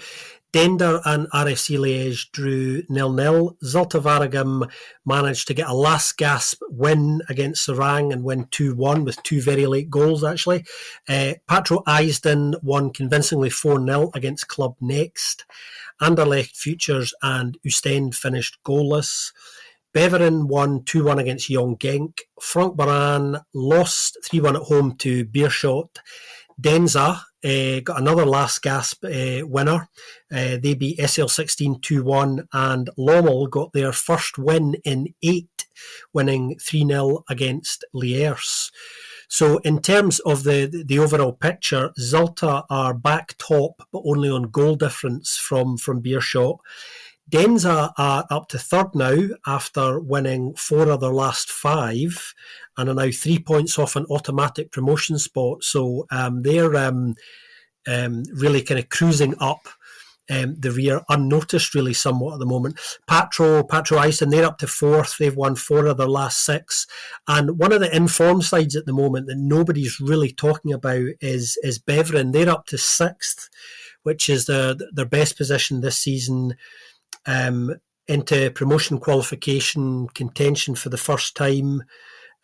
Dender and RFC Liège drew 0-0. Zulte Waregem managed to get a last gasp win against Serang and win 2-1 with 2 very late goals, actually. Patro Eisden won convincingly 4-0 against Club Next. Anderlecht Futures and Oostende finished goalless. Beveren won 2-1 against Jong Genk. Frank Baran lost 3-1 at home to Beerschot. Denza got another last gasp winner. They beat SL16 2-1, and Lommel got their first win in 8, winning 3-0 against Liège. So in terms of the overall picture, Zulte are back top, but only on goal difference from Beerschot. Denza are up to third now after winning 4 of their last 5 and are now 3 points off an automatic promotion spot. So they're really kind of cruising up the rear, unnoticed really somewhat at the moment. Patro Eisden, they're up to 4th. They've won 4 of their last 6. And one of the informed sides at the moment that nobody's really talking about is Beveren. They're up to 6th, which is their best position this season. into promotion qualification contention for the first time.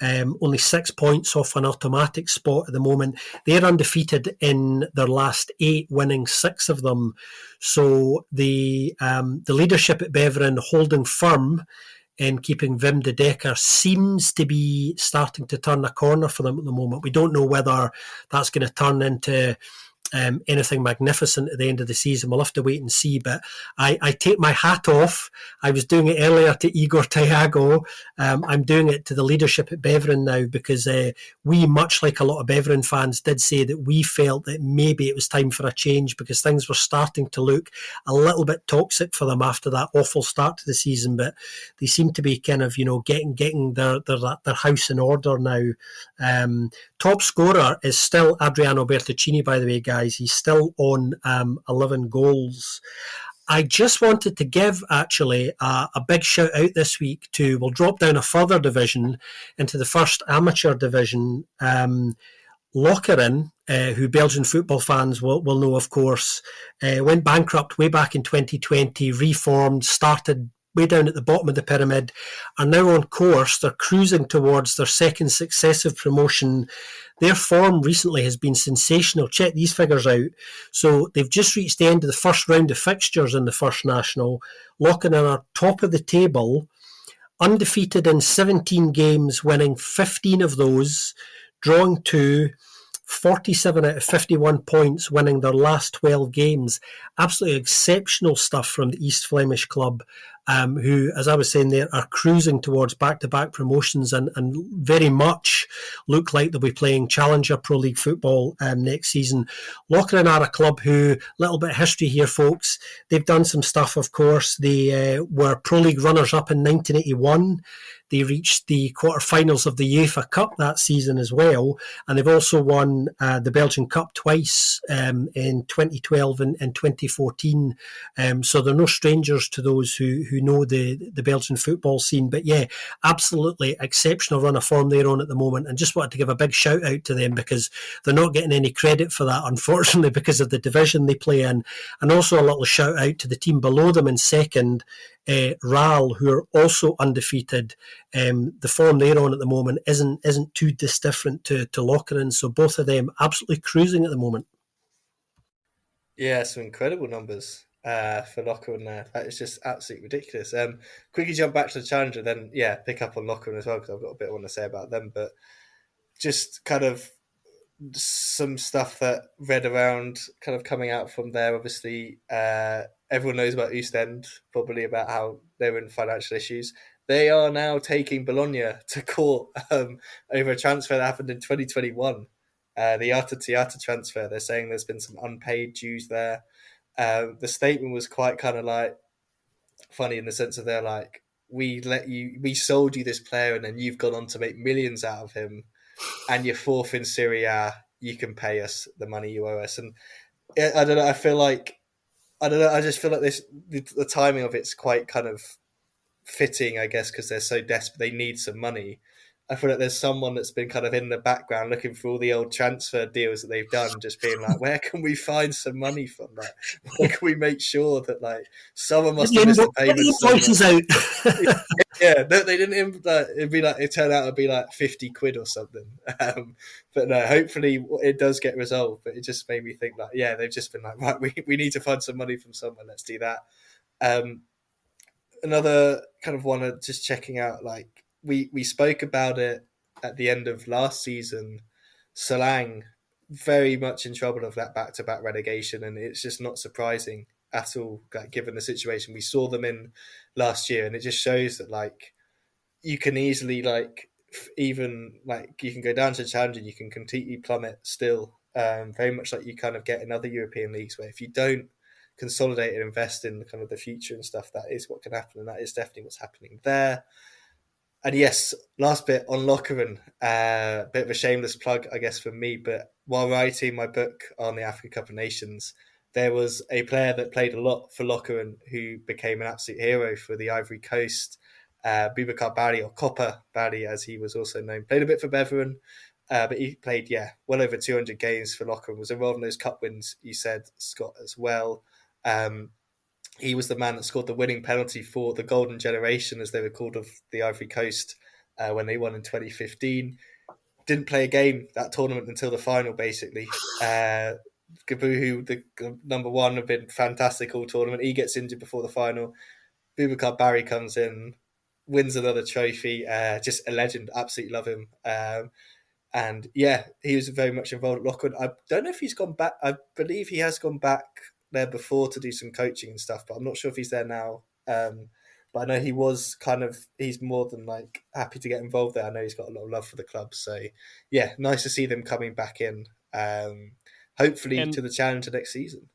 Only 6 points off an automatic spot at the moment. They're undefeated in their last 8, winning 6 of them. So the leadership at Beveren holding firm and keeping Wim de Decker seems to be starting to turn a corner for them at the moment. We don't know whether that's going to turn into anything magnificent at the end of the season. We'll have to wait and see, but I take my hat off. I was doing it earlier to Igor Tiago. I'm doing it to the leadership at Beveren now, because we, much like a lot of Beveren fans, did say that we felt that maybe it was time for a change, because things were starting to look a little bit toxic for them after that awful start to the season. But they seem to be kind of, getting their house in order now. Top scorer is still Adriano Bertoncini, by the way, guys. He's still on 11 goals. I just wanted to give, actually, a big shout out this week to, we'll drop down a further division into the first amateur division. Lokeren, who Belgian football fans will know, of course, went bankrupt way back in 2020, reformed, started way down at the bottom of the pyramid, are now on course. They're cruising towards their second successive promotion. Their form recently has been sensational. Check these figures out. So they've just reached the end of the first round of fixtures in the First National. Lokeren are top of the table, undefeated in 17 games, winning 15 of those, drawing 2, 47 out of 51 points, winning their last 12 games. Absolutely exceptional stuff from the East Flemish club, who, as I was saying there, are cruising towards back-to-back promotions and very much look like they'll be playing Challenger Pro League football next season. Lokeren are a club who, little bit of history here, folks, they've done some stuff, of course. They were Pro League runners-up in 1981. They reached the quarterfinals of the UEFA Cup that season as well, and they've also won the Belgian Cup twice in 2012 and 2014. So they're no strangers to those who know the Belgian football scene. But yeah, absolutely exceptional run of form they're on at the moment, and just wanted to give a big shout out to them, because they're not getting any credit for that, unfortunately, because of the division they play in. And also a little shout out to the team below them in second, RAL, who are also undefeated. The form they're on at the moment isn't too different to Lokeren, so both of them absolutely cruising at the moment. Yeah, some incredible numbers for Lokeren there. That is just absolutely ridiculous. Quickly jump back to the Challenger, then pick up on Lokeren as well, because I've got a bit I want to say about them. But just kind of some stuff that read around, kind of coming out from there. Obviously, everyone knows about Oostende, probably about how they were in financial issues. They are now taking Bologna to court over a transfer that happened in 2021. The Arta transfer. They're saying there's been some unpaid dues there. The statement was quite kind of like funny in the sense of they're like, we sold you this player and then you've gone on to make millions out of him, and you're fourth in Serie A, you can pay us the money you owe us. And I don't know, I just feel like the timing of it's quite kind of fitting, I guess, because they're so desperate, they need some money. I feel like there's someone that's been kind of in the background looking for all the old transfer deals that they've done, just being like, where can we find some money from that? Where can we make sure that, like, someone must have missed a payment somewhere? Yeah, they didn't. It'd be like, it turned out to be like 50 quid or something. But no, hopefully it does get resolved. But it just made me think, like, yeah, they've just been like, right, we need to find some money from somewhere. Let's do that. Another kind of one of just checking out, like, we spoke about it at the end of last season. Solang very much in trouble of that back-to-back relegation, and it's just not surprising at all, like, given the situation we saw them in last year. And it just shows that, like, you can easily, like, even, like, you can go down to Challenger and you can completely plummet still. Very much like you kind of get in other European leagues, where if you don't consolidate and invest in kind of the future and stuff, that is what can happen, and that is definitely what's happening there. And yes, last bit on Lokeren, bit of a shameless plug, I guess, for me, but while writing my book on the Africa Cup of Nations, there was a player that played a lot for Lokeren who became an absolute hero for the Ivory Coast, Boubacar Barry, or Copper Barry, as he was also known. Played a bit for Beveren, but he played, well over 200 games for Lokeren, was involved in those cup wins, you said, Scott, as well. he was the man that scored the winning penalty for the golden generation, as they were called, of the Ivory Coast when they won in 2015. Didn't play a game that tournament until the final, basically. Gabu, the number one, have been fantastic all tournament. He gets injured before the final. Boubacar Barry comes in, wins another trophy. Just a legend. Absolutely love him. And yeah, he was very much involved at Lockwood. I don't know if he's gone back. I believe he has gone back there before to do some coaching and stuff, but I'm not sure if he's there now. But I know he was he's more than like happy to get involved there. I know he's got a lot of love for the club. So yeah, nice to see them coming back in. Hopefully to the Challenger next season.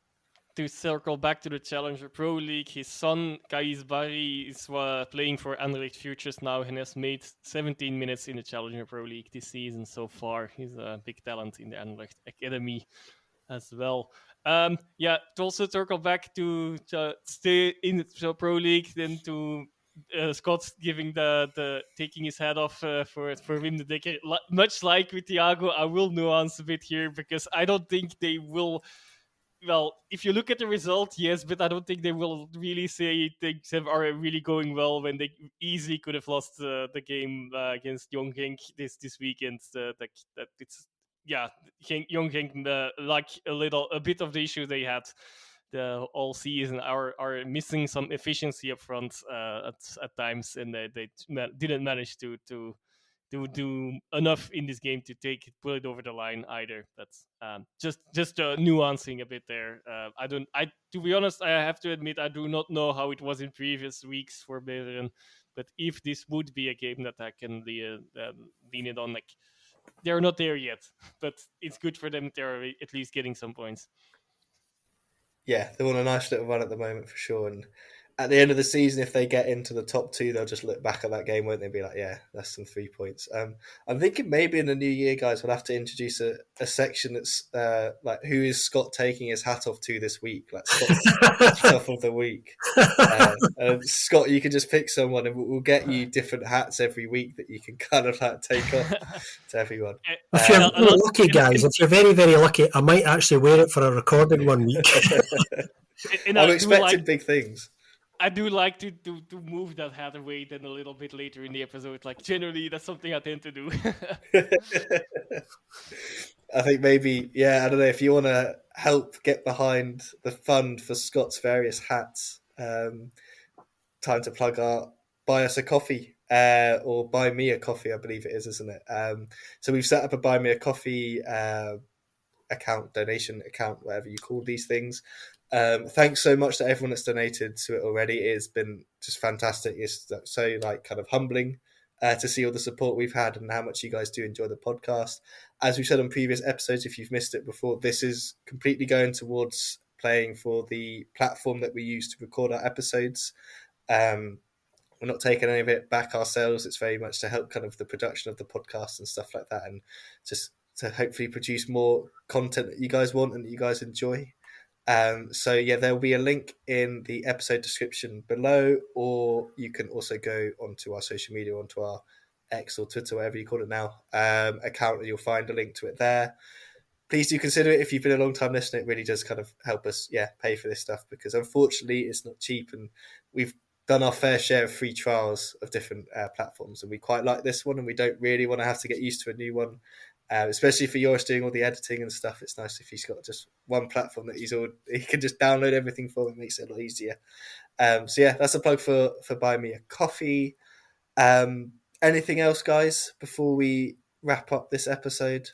To circle back to the Challenger Pro League, his son, Kais Barry, is playing for Anderlecht Futures now and has made 17 minutes in the Challenger Pro League this season so far. He's a big talent in the Anderlecht Academy as well. To also circle back to stay in the Pro League, then to Scott giving the taking his head off for Wim de Dekker. Much like with Thiago, I will nuance a bit here because I don't think they will. Well, if you look at the result, yes, but I don't think they will really say things are really going well when they easily could have lost the game against Young Genk this weekend. That it's Young Genk like a bit of the issue they had the all season are missing some efficiency up front at times, and they didn't manage to do enough in this game to pull it over the line either. That's just nuancing a bit there. To be honest, I have to admit I do not know how it was in previous weeks for Beveren, but if this would be a game that I can lean it on, like they're not there yet, but it's good for them. They're at least getting some points. Yeah, they're on a nice little run at the moment for sure, and at the end of the season, if they get into the top two, they'll just look back at that game, won't they? And be like, yeah, that's some 3 points. I'm thinking maybe in the new year, guys, we'll have to introduce a section that's like, who is Scott taking his hat off to this week? Like Scott's hat off of the week. Scott, you can just pick someone and we'll get you different hats every week that you can kind of like take off to everyone. If you're really lucky, guys, if you're very, very lucky, I might actually wear it for a recording one week. I'm expecting big things. I do like to move that hat away then a little bit later in the episode. Like generally, that's something I tend to do. I think maybe, I don't know, if you want to help get behind the fund for Scott's various hats, time to plug our Buy Us a Coffee or Buy Me a Coffee, I believe it is, isn't it? So we've set up a Buy Me a Coffee account, donation account, whatever you call these things. Thanks so much to everyone that's donated to it already. It's been just fantastic. It's so like kind of humbling to see all the support we've had and how much you guys do enjoy the podcast. As we said on previous episodes, if you've missed it before, this is completely going towards paying for the platform that we use to record our episodes. We're not taking any of it back ourselves. It's very much to help kind of the production of the podcast and stuff like that, and just to hopefully produce more content that you guys want and that you guys enjoy. There will be a link in the episode description below, or you can also go onto our social media, onto our X or Twitter, whatever you call it now, account, and you'll find a link to it there. Please do consider it if you've been a long time listener. It really does kind of help us, pay for this stuff, because unfortunately it's not cheap, and we've done our fair share of free trials of different platforms, and we quite like this one, and we don't really want to have to get used to a new one. Especially for Joris doing all the editing and stuff, it's nice if he's got just one platform that he can just download everything for. It makes it a lot easier. That's a plug for Buy Me a Coffee. Anything else, guys, before we wrap up this episode?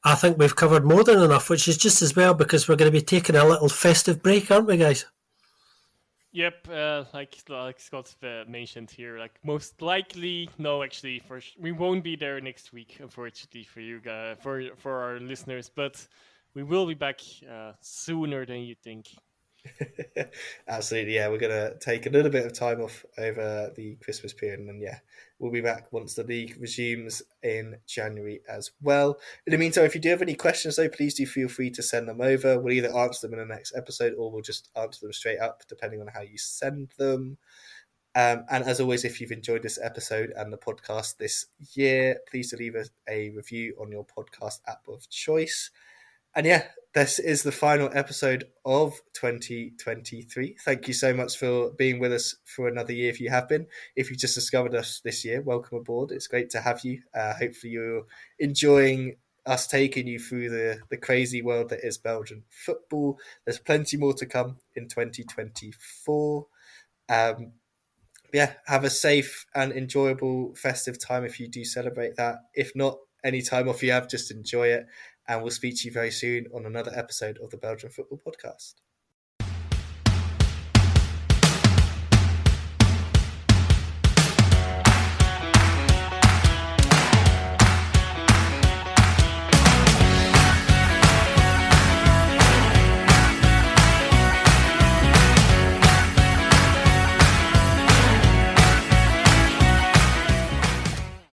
I think we've covered more than enough, which is just as well, because we're going to be taking a little festive break, aren't we, guys? Yep, like Scott mentioned here, like most likely, no, actually, we won't be there next week, unfortunately, for you guys, for our listeners, but we will be back sooner than you think. Absolutely, we're going to take a little bit of time off over the Christmas period, and then we'll be back once the league resumes in January as well. In the meantime, if you do have any questions though, please do feel free to send them over. We'll either answer them in the next episode, or we'll just answer them straight up depending on how you send them. And as always, if you've enjoyed this episode and the podcast this year, please do leave us a review on your podcast app of choice. And this is the final episode of 2023. Thank you so much for being with us for another year. If you have been, if you just discovered us this year, welcome aboard. It's great to have you. Hopefully you're enjoying us taking you through the crazy world that is Belgian football. There's plenty more to come in 2024. Yeah, have a safe and enjoyable festive time if you do celebrate that. If not, any time off you have, just enjoy it. And we'll speak to you very soon on another episode of the Belgian Football Podcast.